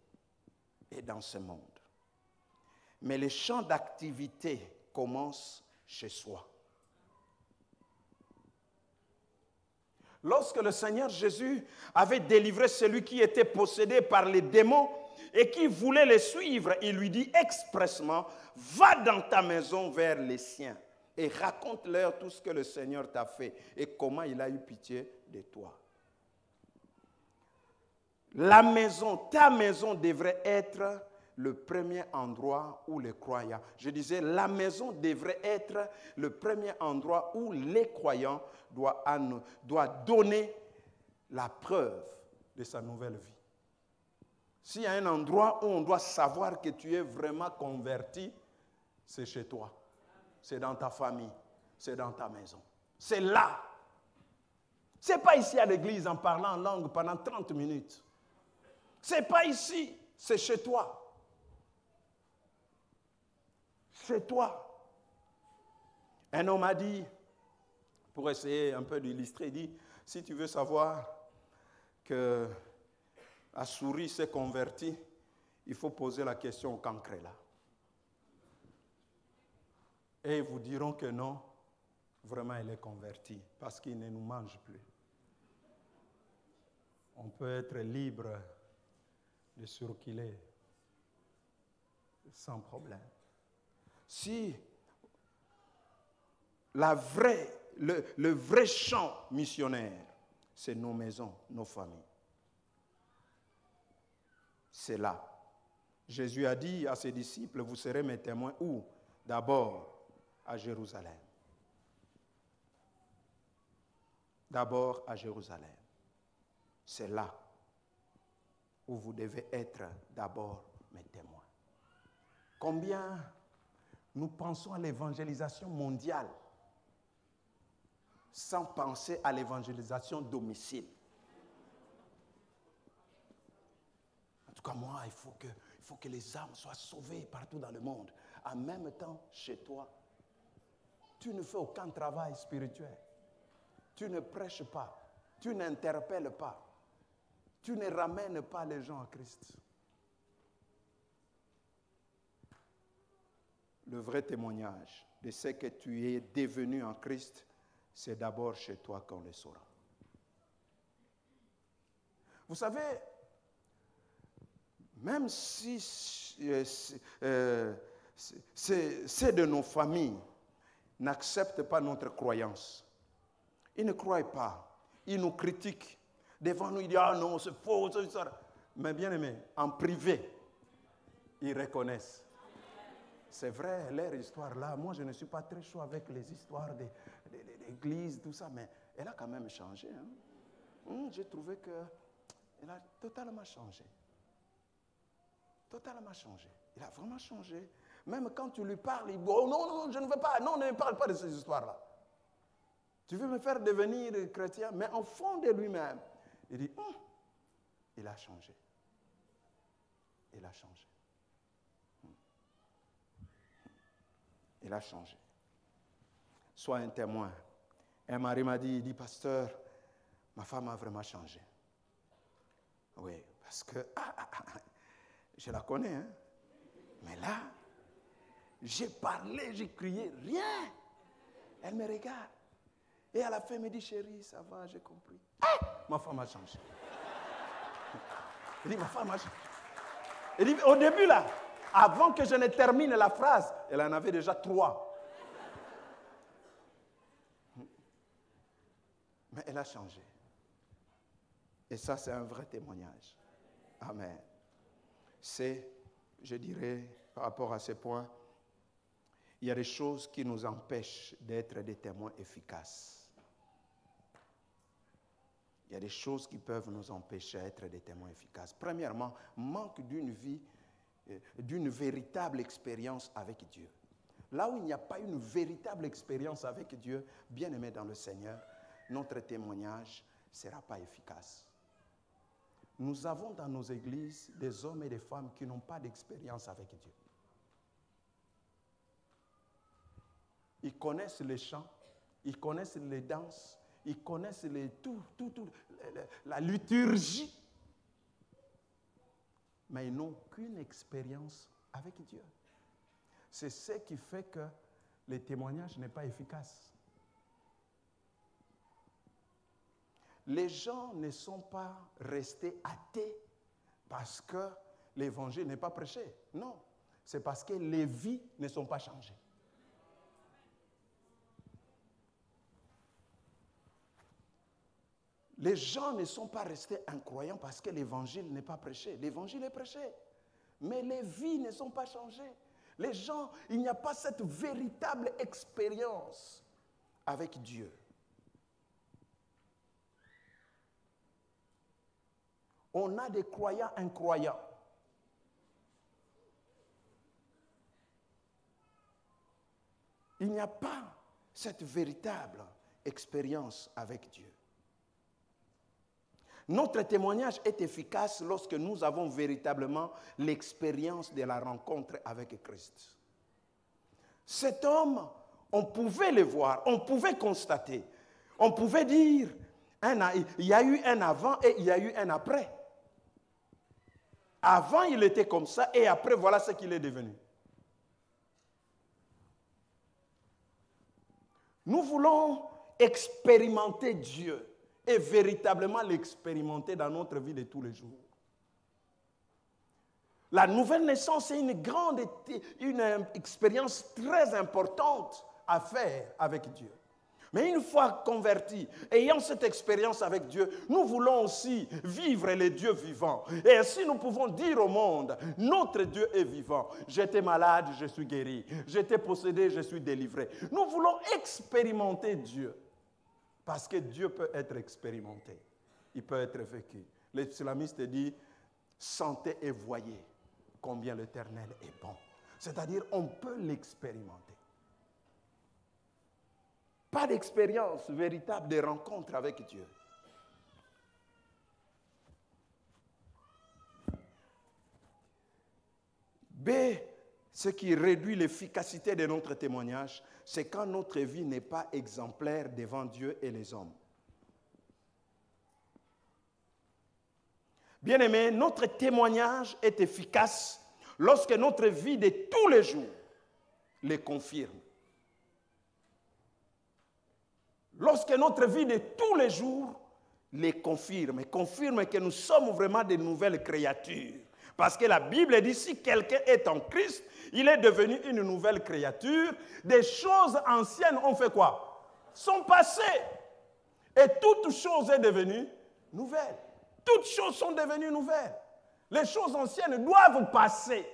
et dans ce monde. Mais les champs d'activité commencent chez soi. Lorsque le Seigneur Jésus avait délivré celui qui était possédé par les démons et qui voulait le suivre, il lui dit expressément, va dans ta maison vers les siens et raconte-leur tout ce que le Seigneur t'a fait et comment il a eu pitié de toi. La maison, ta maison devrait être le premier endroit où les croyants, je disais, la maison devrait être le premier endroit où les croyants doivent donner la preuve de sa nouvelle vie. S'il y a un endroit où on doit savoir que tu es vraiment converti, c'est chez toi, c'est dans ta famille, c'est dans ta maison. C'est là. Ce n'est pas ici à l'église en parlant en langue pendant 30 minutes. Ce n'est pas ici, c'est chez toi. Chez toi. Un homme a dit, pour essayer un peu d'illustrer, il dit, si tu veux savoir que la souris s'est convertie, il faut poser la question au cancre là. Et ils vous diront que non, vraiment elle est convertie, parce qu'il ne nous mange plus. On peut être libre de circuler sans problème. Si le vrai champ missionnaire, c'est nos maisons, nos familles. C'est là. Jésus a dit à ses disciples, vous serez mes témoins où? D'abord à Jérusalem. D'abord à Jérusalem. C'est là où vous devez être d'abord mes témoins. Combien nous pensons à l'évangélisation mondiale sans penser à l'évangélisation domicile. En tout cas, moi, il faut que les âmes soient sauvées partout dans le monde. En même temps, chez toi, tu ne fais aucun travail spirituel. Tu ne prêches pas. Tu n'interpelles pas. Tu ne ramènes pas les gens à Christ. Le vrai témoignage de ce que tu es devenu en Christ, c'est d'abord chez toi qu'on le saura. Vous savez, même si c'est de nos familles n'acceptent pas notre croyance, ils ne croient pas, ils nous critiquent. Devant nous, ils disent « Ah non, c'est faux, c'est ça. » Mais bien aimé, en privé, ils reconnaissent. C'est vrai, leur histoire là, moi je ne suis pas très chaud avec les histoires d'église, tout ça, mais elle a quand même changé. Hein? J'ai trouvé qu'elle a totalement changé. Totalement changé. Il a vraiment changé. Même quand tu lui parles, il dit oh, non, je ne veux pas, non, ne me parle pas de ces histoires-là. Tu veux me faire devenir chrétien, mais au fond de lui-même, il dit il a changé. Il a changé. Il a changé. Sois un témoin. Un mari m'a dit, il dit, pasteur, ma femme a vraiment changé. Oui, parce que, je la connais, hein. Mais là, j'ai parlé, j'ai crié, rien. Elle me regarde. Et à la fin, elle me dit, chérie, ça va, j'ai compris. Ma femme a changé. Il dit, ma femme a changé. Il dit, au début, là, avant que je ne termine la phrase, elle en avait déjà 3. Mais elle a changé. Et ça, c'est un vrai témoignage. Amen. C'est, je dirais, par rapport à ce point, il y a des choses qui nous empêchent d'être des témoins efficaces. Il y a des choses qui peuvent nous empêcher d'être des témoins efficaces. Premièrement, manque d'une vie, d'une véritable expérience avec Dieu. Là où il n'y a pas une véritable expérience avec Dieu, bien aimé dans le Seigneur, notre témoignage ne sera pas efficace. Nous avons dans nos églises des hommes et des femmes qui n'ont pas d'expérience avec Dieu. Ils connaissent les chants, ils connaissent les danses, ils connaissent la liturgie, mais ils n'ont aucune expérience avec Dieu. C'est ce qui fait que le témoignage n'est pas efficace. Les gens ne sont pas restés athées parce que l'évangile n'est pas prêché. Non, c'est parce que les vies ne sont pas changées. Les gens ne sont pas restés incroyants parce que l'évangile n'est pas prêché. L'évangile est prêché, mais les vies ne sont pas changées. Les gens, il n'y a pas cette véritable expérience avec Dieu. On a des croyants incroyants. Il n'y a pas cette véritable expérience avec Dieu. Notre témoignage est efficace lorsque nous avons véritablement l'expérience de la rencontre avec Christ. Cet homme, on pouvait le voir, on pouvait constater, on pouvait dire, il y a eu un avant et il y a eu un après. Avant, il était comme ça et après, voilà ce qu'il est devenu. Nous voulons expérimenter Dieu et véritablement l'expérimenter dans notre vie de tous les jours. La nouvelle naissance est une expérience très importante à faire avec Dieu. Mais une fois convertis, ayant cette expérience avec Dieu, nous voulons aussi vivre le Dieu vivant. Et ainsi nous pouvons dire au monde, notre Dieu est vivant. J'étais malade, je suis guéri. J'étais possédé, je suis délivré. Nous voulons expérimenter Dieu. Parce que Dieu peut être expérimenté. Il peut être vécu. Le psalmiste dit, sentez et voyez combien l'Éternel est bon. C'est-à-dire, on peut l'expérimenter. Pas d'expérience véritable de rencontre avec Dieu. B, ce qui réduit l'efficacité de notre témoignage, c'est quand notre vie n'est pas exemplaire devant Dieu et les hommes. Bien-aimés, notre témoignage est efficace lorsque notre vie de tous les jours les confirme. Lorsque notre vie de tous les jours les confirme que nous sommes vraiment de nouvelles créatures. Parce que la Bible dit, si quelqu'un est en Christ, il est devenu une nouvelle créature. Des choses anciennes ont fait quoi? Sont passées. Et toute chose est devenue nouvelle. Toutes choses sont devenues nouvelles. Les choses anciennes doivent passer.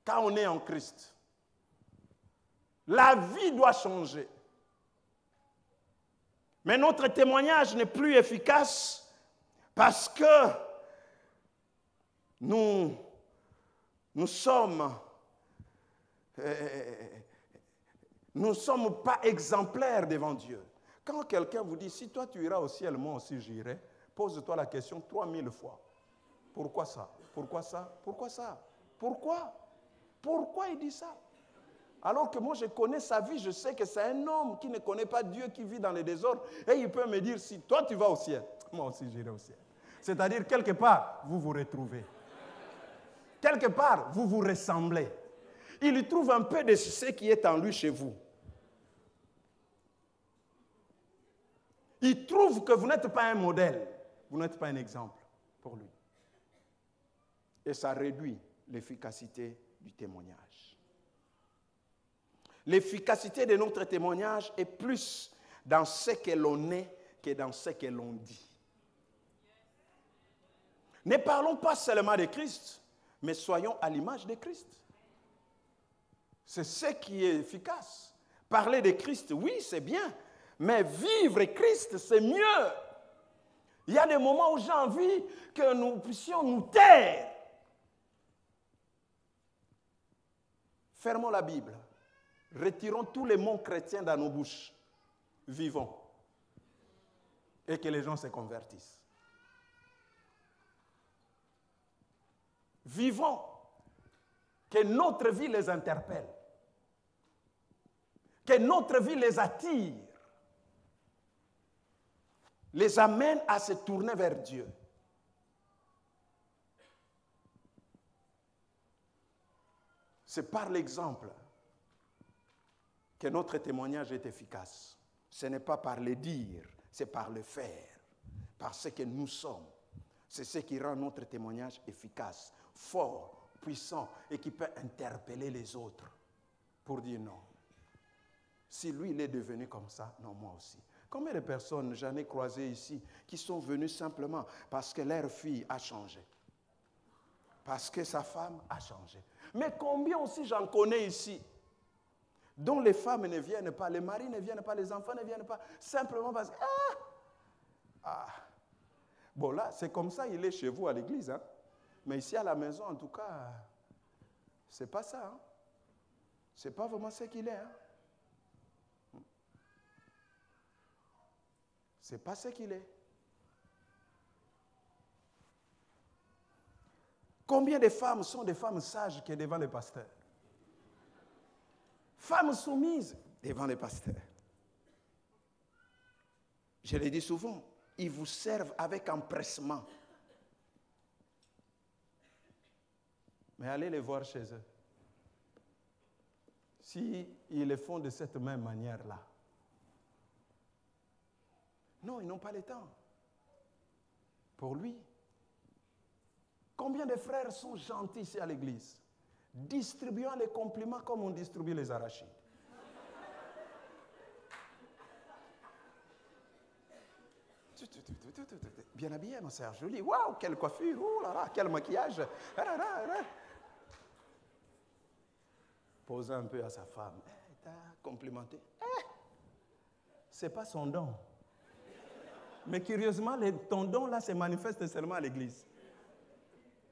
Quand on est en Christ. La vie doit changer. Mais notre témoignage n'est plus efficace parce que nous sommes pas exemplaires devant Dieu. Quand quelqu'un vous dit, si toi tu iras au ciel, moi aussi j'irai, pose-toi la question 3000 fois. Pourquoi ça? Pourquoi ça? Pourquoi ça? Pourquoi? Pourquoi il dit ça? Alors que moi je connais sa vie, je sais que c'est un homme qui ne connaît pas Dieu, qui vit dans le désordre, et il peut me dire, si toi tu vas au ciel, moi aussi j'irai au ciel. C'est-à-dire, quelque part, vous vous retrouvez. Quelque part, vous vous ressemblez. Il trouve un peu de ce qui est en lui chez vous. Il trouve que vous n'êtes pas un modèle, vous n'êtes pas un exemple pour lui. Et ça réduit l'efficacité du témoignage. L'efficacité de notre témoignage est plus dans ce que l'on est que dans ce que l'on dit. Ne parlons pas seulement de Christ, mais soyons à l'image de Christ. C'est ce qui est efficace. Parler de Christ, oui, c'est bien, mais vivre Christ, c'est mieux. Il y a des moments où j'ai envie que nous puissions nous taire. Fermons la Bible. Retirons tous les mots chrétiens dans nos bouches. Vivons. Et que les gens se convertissent. Vivons. Que notre vie les interpelle. Que notre vie les attire. Les amène à se tourner vers Dieu. C'est par l'exemple que notre témoignage est efficace. Ce n'est pas par le dire, c'est par le faire. Par ce que nous sommes. C'est ce qui rend notre témoignage efficace, fort, puissant et qui peut interpeller les autres pour dire non. Si lui, il est devenu comme ça, non, moi aussi. Combien de personnes j'en ai croisées ici qui sont venues simplement parce que leur fille a changé? Parce que sa femme a changé. Mais combien aussi j'en connais ici dont les femmes ne viennent pas, les maris ne viennent pas, les enfants ne viennent pas, simplement parce que... Bon là, c'est comme ça, il est chez vous à l'église. Hein? Mais ici à la maison, en tout cas, c'est pas ça. Hein? C'est pas vraiment ce qu'il est. Hein? C'est pas ce qu'il est. Combien de femmes sont des femmes sages qui sont devant les pasteurs? Femmes soumises devant les pasteurs. Je l'ai dit souvent, ils vous servent avec empressement. Mais allez les voir chez eux. Si ils le font de cette même manière-là. Non, ils n'ont pas le temps. Pour lui. Combien de frères sont gentils ici à l'église? Distribuant les compliments comme on distribue les arachides. Bien habillé, ma sœur, jolie. Waouh, quelle coiffure, oh là là, quel maquillage. Pose un peu à sa femme. T'as complimenté. C'est pas son don. Mais curieusement, ton don là se manifeste seulement à l'église.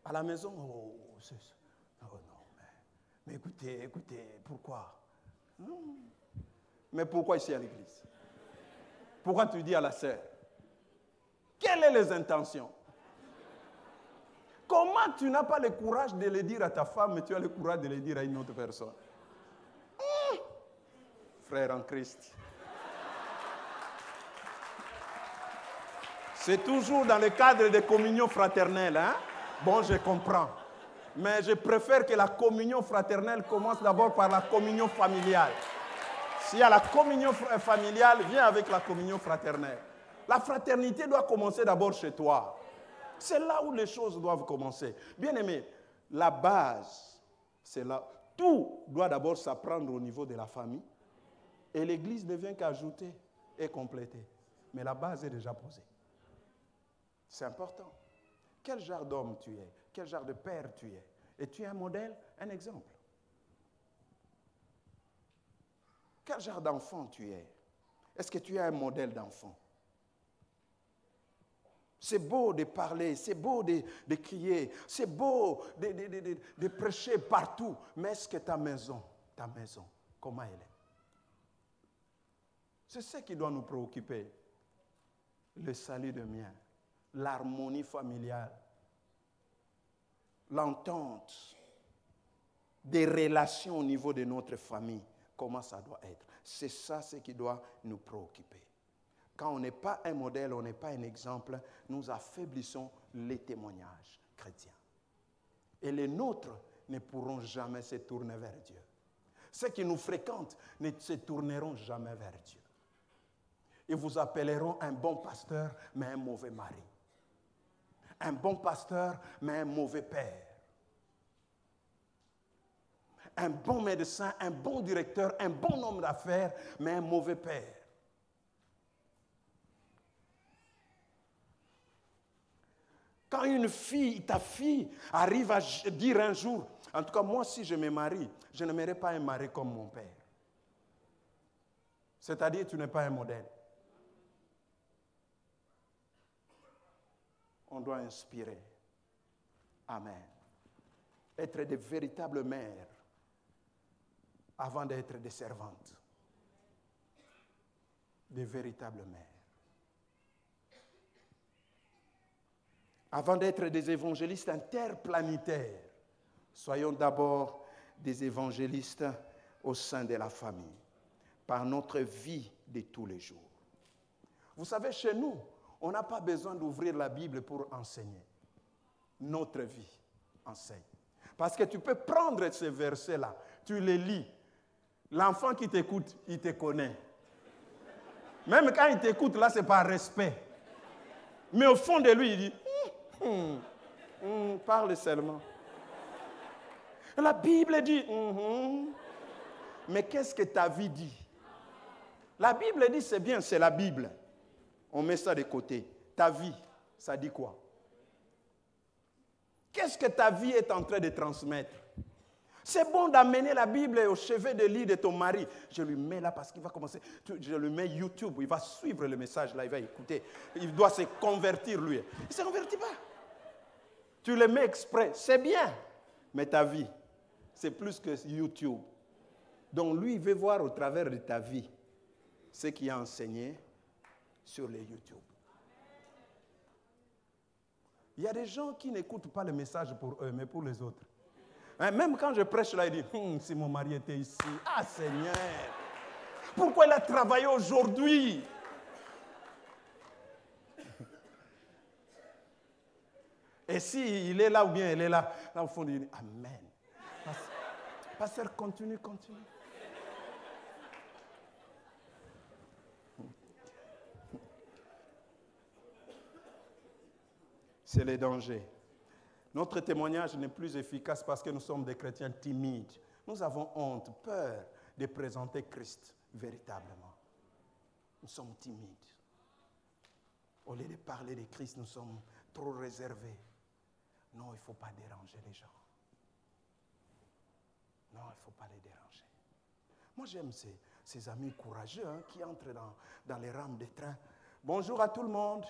À la maison, oh non, mais écoutez, pourquoi? Mais pourquoi ici à l'église? Pourquoi tu dis à la sœur? Quelles sont les intentions? Comment tu n'as pas le courage de le dire à ta femme, mais tu as le courage de le dire à une autre personne? Frère en Christ. C'est toujours dans le cadre de communion fraternelle, hein? Bon, je comprends. Mais je préfère que la communion fraternelle commence d'abord par la communion familiale. S'il y a la communion familiale, viens avec la communion fraternelle. La fraternité doit commencer d'abord chez toi. C'est là où les choses doivent commencer. Bien-aimé, la base, c'est là. Tout doit d'abord s'apprendre au niveau de la famille. Et l'Église ne vient qu'ajouter et compléter. Mais la base est déjà posée. C'est important. Quel genre d'homme tu es? Quel genre de père tu es? Et tu es un modèle, un exemple. Quel genre d'enfant tu es? Est-ce que tu es un modèle d'enfant? C'est beau de parler, c'est beau de crier, c'est beau de prêcher partout. Mais est-ce que ta maison, comment elle est? C'est ce qui doit nous préoccuper. Le salut de mien, l'harmonie familiale, l'entente des relations au niveau de notre famille. Comment ça doit être? C'est ça ce qui doit nous préoccuper. Quand on n'est pas un modèle, on n'est pas un exemple, nous affaiblissons les témoignages chrétiens. Et les nôtres ne pourront jamais se tourner vers Dieu. Ceux qui nous fréquentent ne se tourneront jamais vers Dieu. Ils vous appelleront un bon pasteur, mais un mauvais mari. Un bon pasteur, mais un mauvais père. Un bon médecin, un bon directeur, un bon homme d'affaires, mais un mauvais père. Quand une fille, ta fille, arrive à dire un jour, en tout cas moi si je me marie, je n'aimerais pas un mari comme mon père. C'est-à-dire tu n'es pas un modèle. On doit inspirer. Amen. Être de véritables mères avant d'être des servantes. De véritables mères. Avant d'être des évangélistes interplanétaires, soyons d'abord des évangélistes au sein de la famille, par notre vie de tous les jours. Vous savez, chez nous, on n'a pas besoin d'ouvrir la Bible pour enseigner. Notre vie enseigne. Parce que tu peux prendre ces versets-là, tu les lis. L'enfant qui t'écoute, il te connaît. Même quand il t'écoute, là, c'est par respect. Mais au fond de lui, il dit, parle seulement. La Bible dit, mais qu'est-ce que ta vie dit? La Bible dit, c'est bien, c'est la Bible. On met ça de côté. Ta vie, ça dit quoi? Qu'est-ce que ta vie est en train de transmettre? C'est bon d'amener la Bible au chevet de lit de ton mari. Je lui mets là parce qu'il va commencer. Je lui mets YouTube, il va suivre le message là, il va écouter. Il doit se convertir lui. Il ne se convertit pas. Tu le mets exprès, c'est bien. Mais ta vie, c'est plus que YouTube. Donc lui, il veut voir au travers de ta vie ce qu'il a enseigné sur les YouTube. Il y a des gens qui n'écoutent pas le message pour eux, mais pour les autres. Même quand je prêche là, il dit, si mon mari était ici, ah Seigneur, pourquoi il a travaillé aujourd'hui? Et s'il est là ou bien elle est là, là au fond, il dit, Amen. Pasteur, continue. C'est le danger. Notre témoignage n'est plus efficace parce que nous sommes des chrétiens timides. Nous avons honte, peur de présenter Christ véritablement. Nous sommes timides. Au lieu de parler de Christ, nous sommes trop réservés. Non, il ne faut pas déranger les gens. Non, il ne faut pas les déranger. Moi, j'aime ces amis courageux qui entrent dans les rames des trains. Bonjour à tout le monde.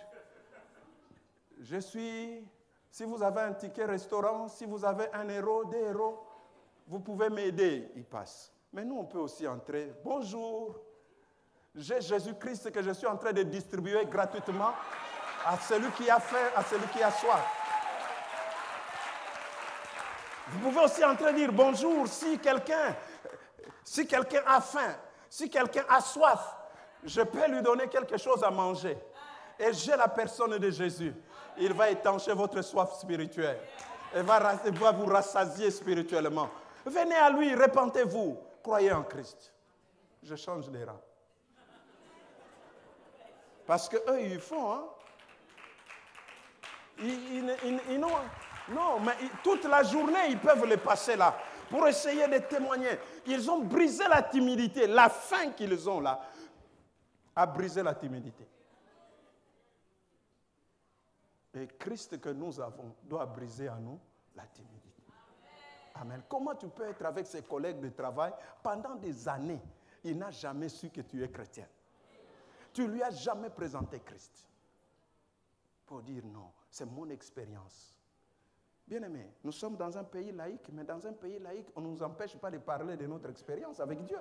Si vous avez un ticket restaurant, si vous avez 1 euro, 2 euros, vous pouvez m'aider. Il passe. Mais nous, on peut aussi entrer. Bonjour. J'ai Jésus-Christ que je suis en train de distribuer gratuitement à celui qui a faim, à celui qui a soif. Vous pouvez aussi entrer et dire bonjour si quelqu'un a faim, si quelqu'un a soif, je peux lui donner quelque chose à manger. Et j'ai la personne de Jésus. Il va étancher votre soif spirituelle. Il va vous rassasier spirituellement. Venez à lui, repentez-vous, croyez en Christ. Je change les rangs. Parce qu'eux, ils font, hein. Non, mais toute la journée, ils peuvent les passer là pour essayer de témoigner. Ils ont brisé la timidité. La faim qu'ils ont là a brisé la timidité. Et Christ que nous avons doit briser en nous la timidité. Amen. Comment tu peux être avec ses collègues de travail pendant des années, il n'a jamais su que tu es chrétien. Tu ne lui as jamais présenté Christ. Pour dire non, c'est mon expérience. Bien-aimés, nous sommes dans un pays laïque, mais dans un pays laïque, on ne nous empêche pas de parler de notre expérience avec Dieu.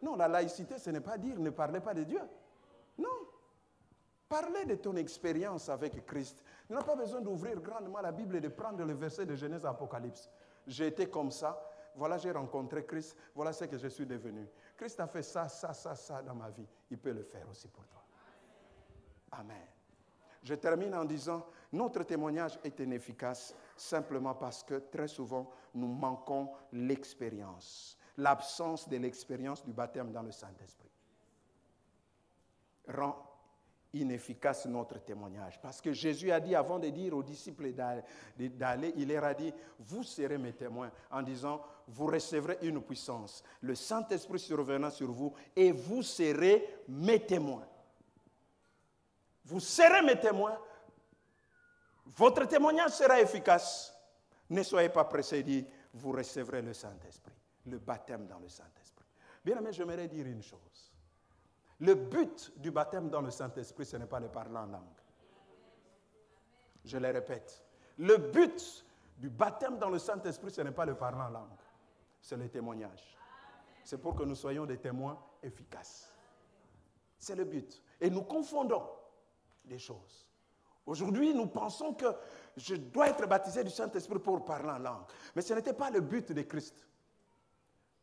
Non, la laïcité, ce n'est pas dire ne parlez pas de Dieu. Non. Parlez de ton expérience avec Christ. Tu n'as pas besoin d'ouvrir grandement la Bible et de prendre le verset de Genèse à Apocalypse. J'ai été comme ça, voilà, j'ai rencontré Christ, voilà ce que je suis devenu. Christ a fait ça dans ma vie. Il peut le faire aussi pour toi. Amen. Je termine en disant, notre témoignage est inefficace simplement parce que très souvent, nous manquons l'expérience. L'absence de l'expérience du baptême dans le Saint-Esprit rend inefficace notre témoignage. Parce que Jésus a dit, avant de dire aux disciples d'aller, il leur a dit, vous serez mes témoins, en disant, vous recevrez une puissance. Le Saint-Esprit survenant sur vous et vous serez mes témoins. Vous serez mes témoins. Votre témoignage sera efficace. Ne soyez pas pressés de dire, vous recevrez le Saint-Esprit, le baptême dans le Saint-Esprit. Bien aimé, j'aimerais dire une chose. Le but du baptême dans le Saint-Esprit, ce n'est pas de parler en langue. Je le répète. Le but du baptême dans le Saint-Esprit, ce n'est pas de parler en langue. C'est le témoignage. C'est pour que nous soyons des témoins efficaces. C'est le but. Et nous confondons des choses. Aujourd'hui, nous pensons que je dois être baptisé du Saint-Esprit pour parler en langue. Mais ce n'était pas le but de Christ.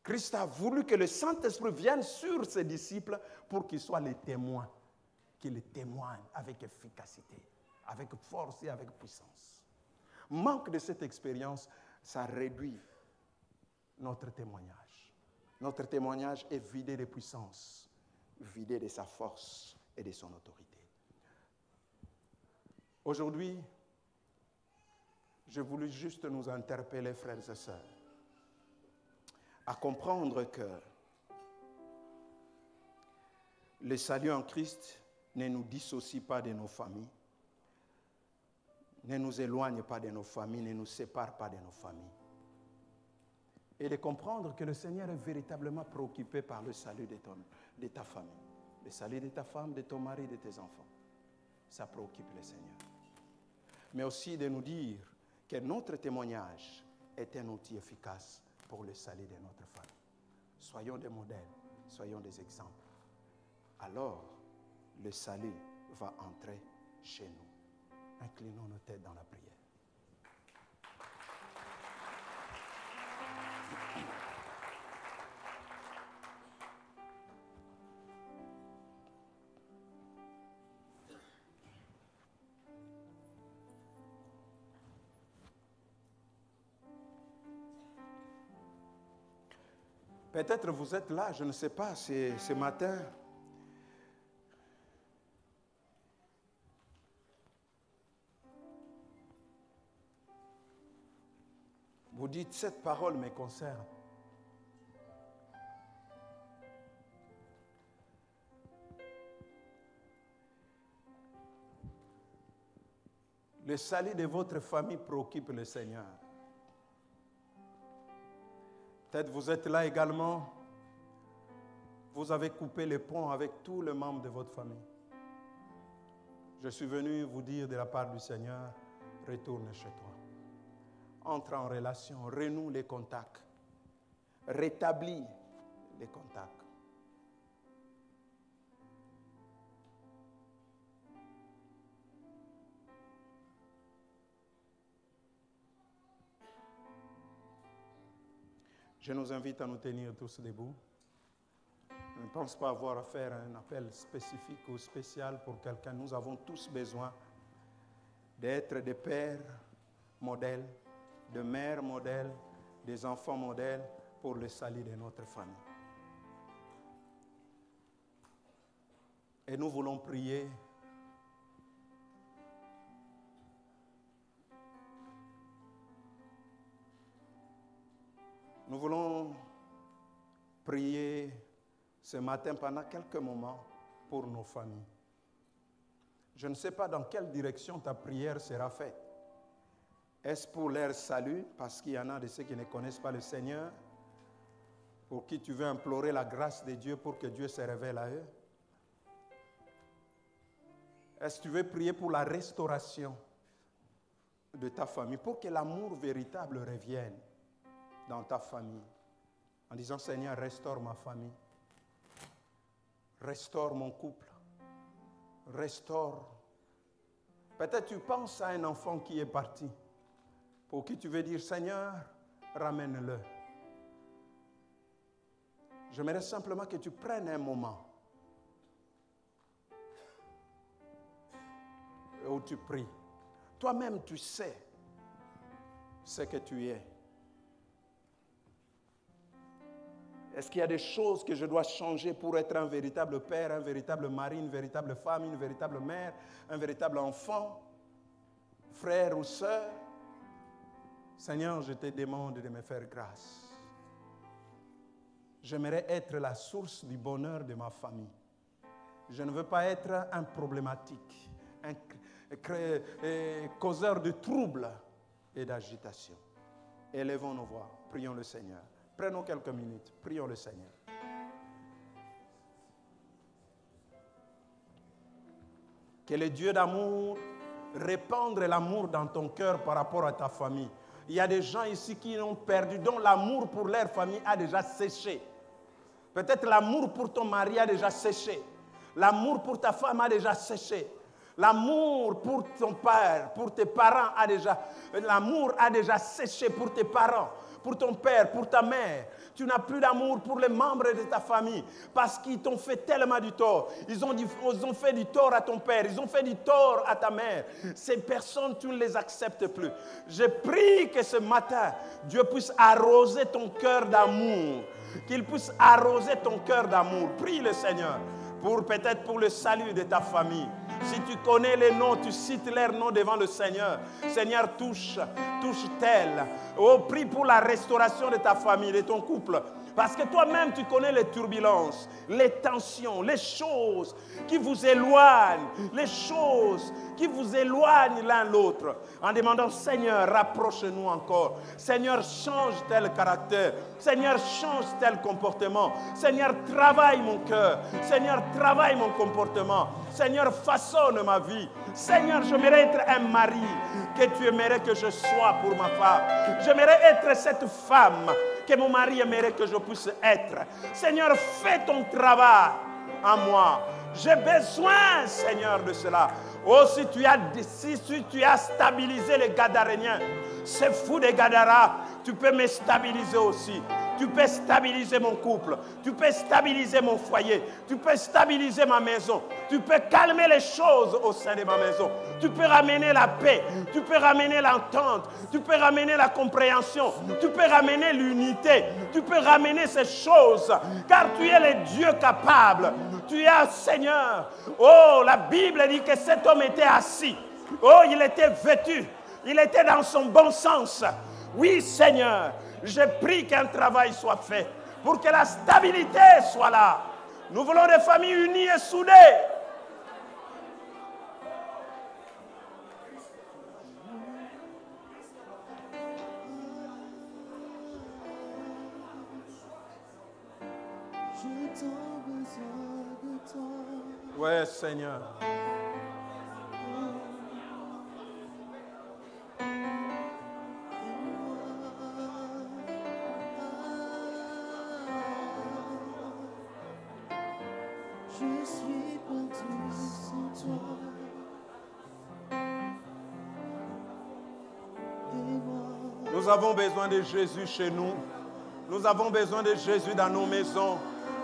Christ a voulu que le Saint-Esprit vienne sur ses disciples pour qu'ils soient les témoins, qu'ils témoignent avec efficacité, avec force et avec puissance. Manque de cette expérience, ça réduit notre témoignage. Notre témoignage est vidé de puissance, vidé de sa force et de son autorité. Aujourd'hui, je voulais juste nous interpeller, frères et sœurs, à comprendre que le salut en Christ ne nous dissocie pas de nos familles, ne nous éloigne pas de nos familles, ne nous sépare pas de nos familles. Et de comprendre que le Seigneur est véritablement préoccupé par le salut de ta famille, le salut de ta femme, de ton mari, de tes enfants. Ça préoccupe le Seigneur. Mais aussi de nous dire que notre témoignage est un outil efficace pour le salut de notre famille. Soyons des modèles, soyons des exemples. Alors, le salut va entrer chez nous. Inclinons nos têtes dans la prière. Peut-être vous êtes là, je ne sais pas, c'est ce matin. dites, cette parole me concerne. Le salut de votre famille préoccupe le Seigneur. Peut-être vous êtes là également, vous avez coupé les ponts avec tous les membres de votre famille. Je suis venu vous dire de la part du Seigneur, retourne chez toi. Entre en relation, renoue les contacts, rétablis les contacts. Je nous invite à nous tenir tous debout. Je ne pense pas avoir à faire un appel spécifique ou spécial pour quelqu'un. Nous avons tous besoin d'être des pères modèles, de mères modèles, des enfants modèles pour le salut de notre famille. Et nous voulons prier Nous voulons prier ce matin pendant quelques moments pour nos familles. Je ne sais pas dans quelle direction ta prière sera faite. Est-ce pour leur salut, parce qu'il y en a de ceux qui ne connaissent pas le Seigneur, pour qui tu veux implorer la grâce de Dieu pour que Dieu se révèle à eux? Est-ce que tu veux prier pour la restauration de ta famille, pour que l'amour véritable revienne dans ta famille, en disant, Seigneur, restaure ma famille, restaure mon couple, restaure. Peut-être tu penses à un enfant qui est parti, pour qui tu veux dire, Seigneur, ramène-le. J'aimerais simplement que tu prennes un moment où tu pries. Toi-même, tu sais ce que tu es. Est-ce qu'il y a des choses que je dois changer pour être un véritable père, un véritable mari, une véritable femme, une véritable mère, un véritable enfant, frère ou sœur? Seigneur, je te demande de me faire grâce. J'aimerais être la source du bonheur de ma famille. Je ne veux pas être un problématique, un causeur de troubles et d'agitation. Élevons nos voix, prions le Seigneur. Prenons quelques minutes, prions le Seigneur. Que le Dieu d'amour répande l'amour dans ton cœur par rapport à ta famille. Il y a des gens ici qui ont perdu, dont l'amour pour leur famille a déjà séché. Peut-être l'amour pour ton mari a déjà séché. L'amour pour ta femme a déjà séché. L'amour pour ton père, pour tes parents l'amour a déjà séché pour tes parents, pour ton père, pour ta mère. Tu n'as plus d'amour pour les membres de ta famille parce qu'ils t'ont fait tellement du tort. Ils ont fait du tort à ton père, ils ont fait du tort à ta mère. Ces personnes, tu ne les acceptes plus. Je prie que ce matin, Dieu puisse arroser ton cœur d'amour, qu'il puisse arroser ton cœur d'amour. Prie le Seigneur, peut-être pour le salut de ta famille. Si tu connais les noms, tu cites leurs noms devant le Seigneur. Seigneur, touche tel. Oh, prie pour la restauration de ta famille, de ton couple. Parce que toi-même, tu connais les turbulences, les tensions, les choses qui vous éloignent, les choses qui vous éloignent l'un l'autre. En demandant, Seigneur, rapproche-nous encore. Seigneur, change tel caractère. Seigneur, change tel comportement. Seigneur, travaille mon cœur. Seigneur, travaille mon comportement. Seigneur, façonne ma vie. Seigneur, j'aimerais être un mari que tu aimerais que je sois pour ma femme. J'aimerais être cette femme que mon mari aimerait que je puisse être. Seigneur, fais ton travail en moi. J'ai besoin, Seigneur, de cela. Oh, si tu as stabilisé les Gadaréniens, ces fous des Gadara, tu peux me stabiliser aussi. Tu peux stabiliser mon couple. Tu peux stabiliser mon foyer. Tu peux stabiliser ma maison. Tu peux calmer les choses au sein de ma maison. Tu peux ramener la paix. Tu peux ramener l'entente. Tu peux ramener la compréhension. Tu peux ramener l'unité. Tu peux ramener ces choses. Car tu es le Dieu capable. Tu es Seigneur. Oh, la Bible dit que cet homme était assis. Oh, il était vêtu. Il était dans son bon sens. Oui, Seigneur, je prie qu'un travail soit fait pour que la stabilité soit là. Nous voulons des familles unies et soudées. Ouais, Seigneur. Je suis perdu sans toi. Nous avons besoin de Jésus chez nous. Nous avons besoin de Jésus dans nos maisons.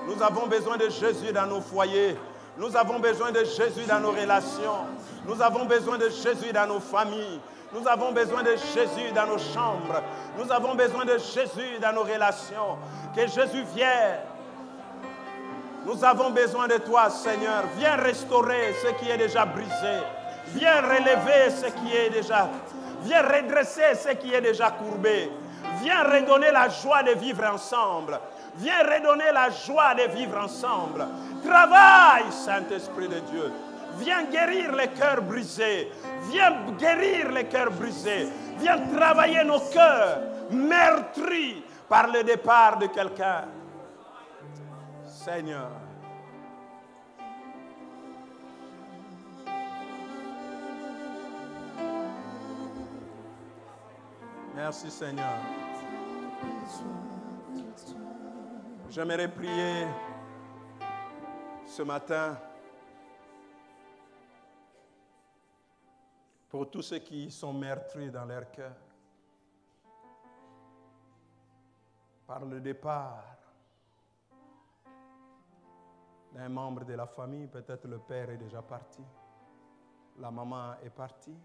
Nous avons besoin de Jésus dans nos foyers. Nous avons besoin de Jésus dans nos relations. Nous avons besoin de Jésus dans nos familles. Nous avons besoin de Jésus dans nos chambres. Nous avons besoin de Jésus dans nos relations. Que Jésus vienne. Nous avons besoin de toi, Seigneur. Viens restaurer ce qui est déjà brisé. Viens relever ce qui est déjà... Viens redresser ce qui est déjà courbé. Viens redonner la joie de vivre ensemble. Viens redonner la joie de vivre ensemble. Travaille, Saint-Esprit de Dieu. Viens guérir les cœurs brisés. Viens guérir les cœurs brisés. Viens travailler nos cœurs meurtris par le départ de quelqu'un. Seigneur. Merci Seigneur. J'aimerais prier ce matin pour tous ceux qui sont meurtris dans leur cœur par le départ d'un membre de la famille. Peut-être le père est déjà parti, la maman est partie,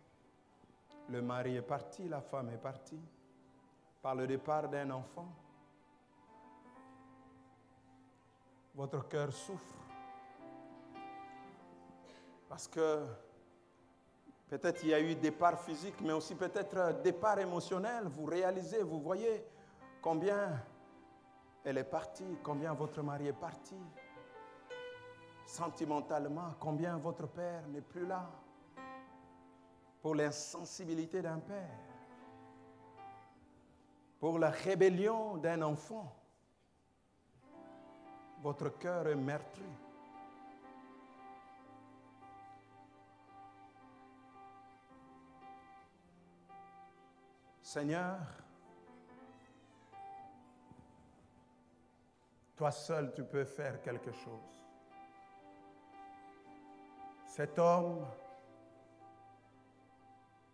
le mari est parti, la femme est partie, par le départ d'un enfant. Votre cœur souffre parce que peut-être il y a eu départ physique, mais aussi peut-être départ émotionnel. Vous réalisez, vous voyez combien elle est partie, combien votre mari est parti. Sentimentalement, combien votre père n'est plus là. Pour l'insensibilité d'un père, pour la rébellion d'un enfant, votre cœur est meurtri. Seigneur, toi seul tu peux faire quelque chose. Cet homme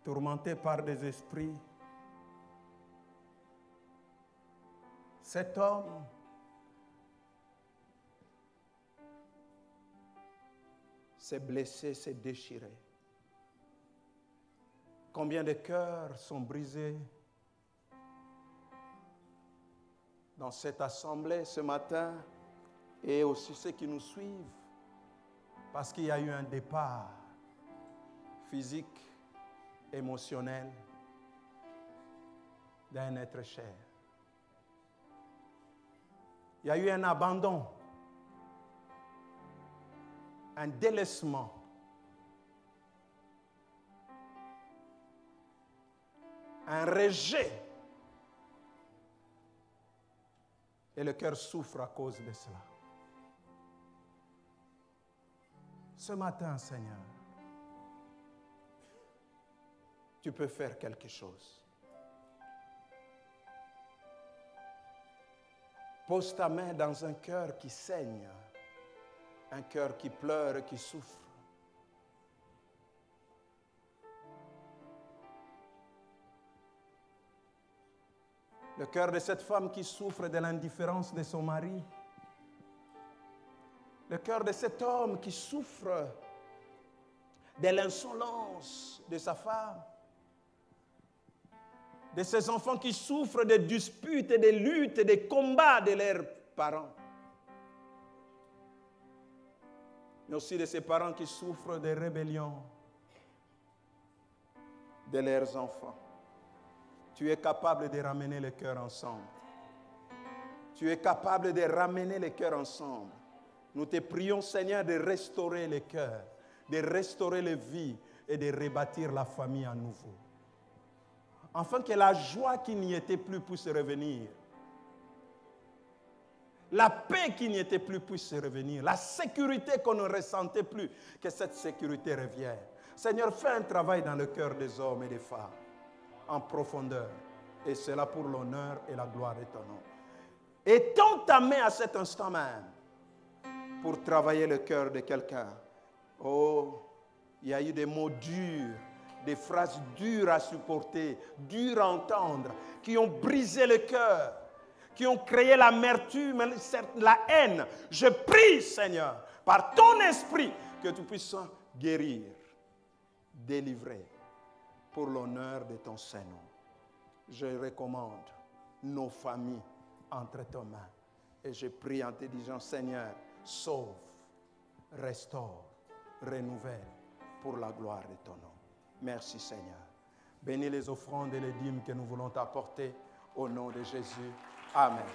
tourmenté par des esprits, cet homme s'est blessé, s'est déchiré. Combien de cœurs sont brisés dans cette assemblée ce matin et aussi ceux qui nous suivent parce qu'il y a eu un départ physique, émotionnel d'un être cher. Il y a eu un abandon, un délaissement, un rejet. Et le cœur souffre à cause de cela. Ce matin, Seigneur, tu peux faire quelque chose. Pose ta main dans un cœur qui saigne, un cœur qui pleure, qui souffre. Le cœur de cette femme qui souffre de l'indifférence de son mari. Le cœur de cet homme qui souffre de l'insolence de sa femme. De ces enfants qui souffrent de disputes, de luttes, de combats de leurs parents. Mais aussi de ces parents qui souffrent de rébellion de leurs enfants. Tu es capable de ramener les cœurs ensemble. Tu es capable de ramener les cœurs ensemble. Nous te prions, Seigneur, de restaurer les cœurs, de restaurer les vies et de rebâtir la famille à nouveau. Afin que la joie qui n'y était plus puisse revenir. La paix qui n'y était plus puisse revenir. La sécurité qu'on ne ressentait plus, que cette sécurité revienne. Seigneur, fais un travail dans le cœur des hommes et des femmes, en profondeur. Et cela pour l'honneur et la gloire de ton nom. Et tends ta main à cet instant même pour travailler le cœur de quelqu'un. Oh, il y a eu des mots durs, des phrases dures à supporter, dures à entendre, qui ont brisé le cœur, qui ont créé l'amertume, la haine. Je prie, Seigneur, par ton esprit, que tu puisses guérir, délivrer, pour l'honneur de ton Saint-Nom. Je recommande nos familles entre tes mains. Et je prie en te disant, Seigneur, sauve, restaure, renouvelle, pour la gloire de ton nom. Merci, Seigneur. Bénis les offrandes et les dîmes que nous voulons t'apporter au nom de Jésus. Amen.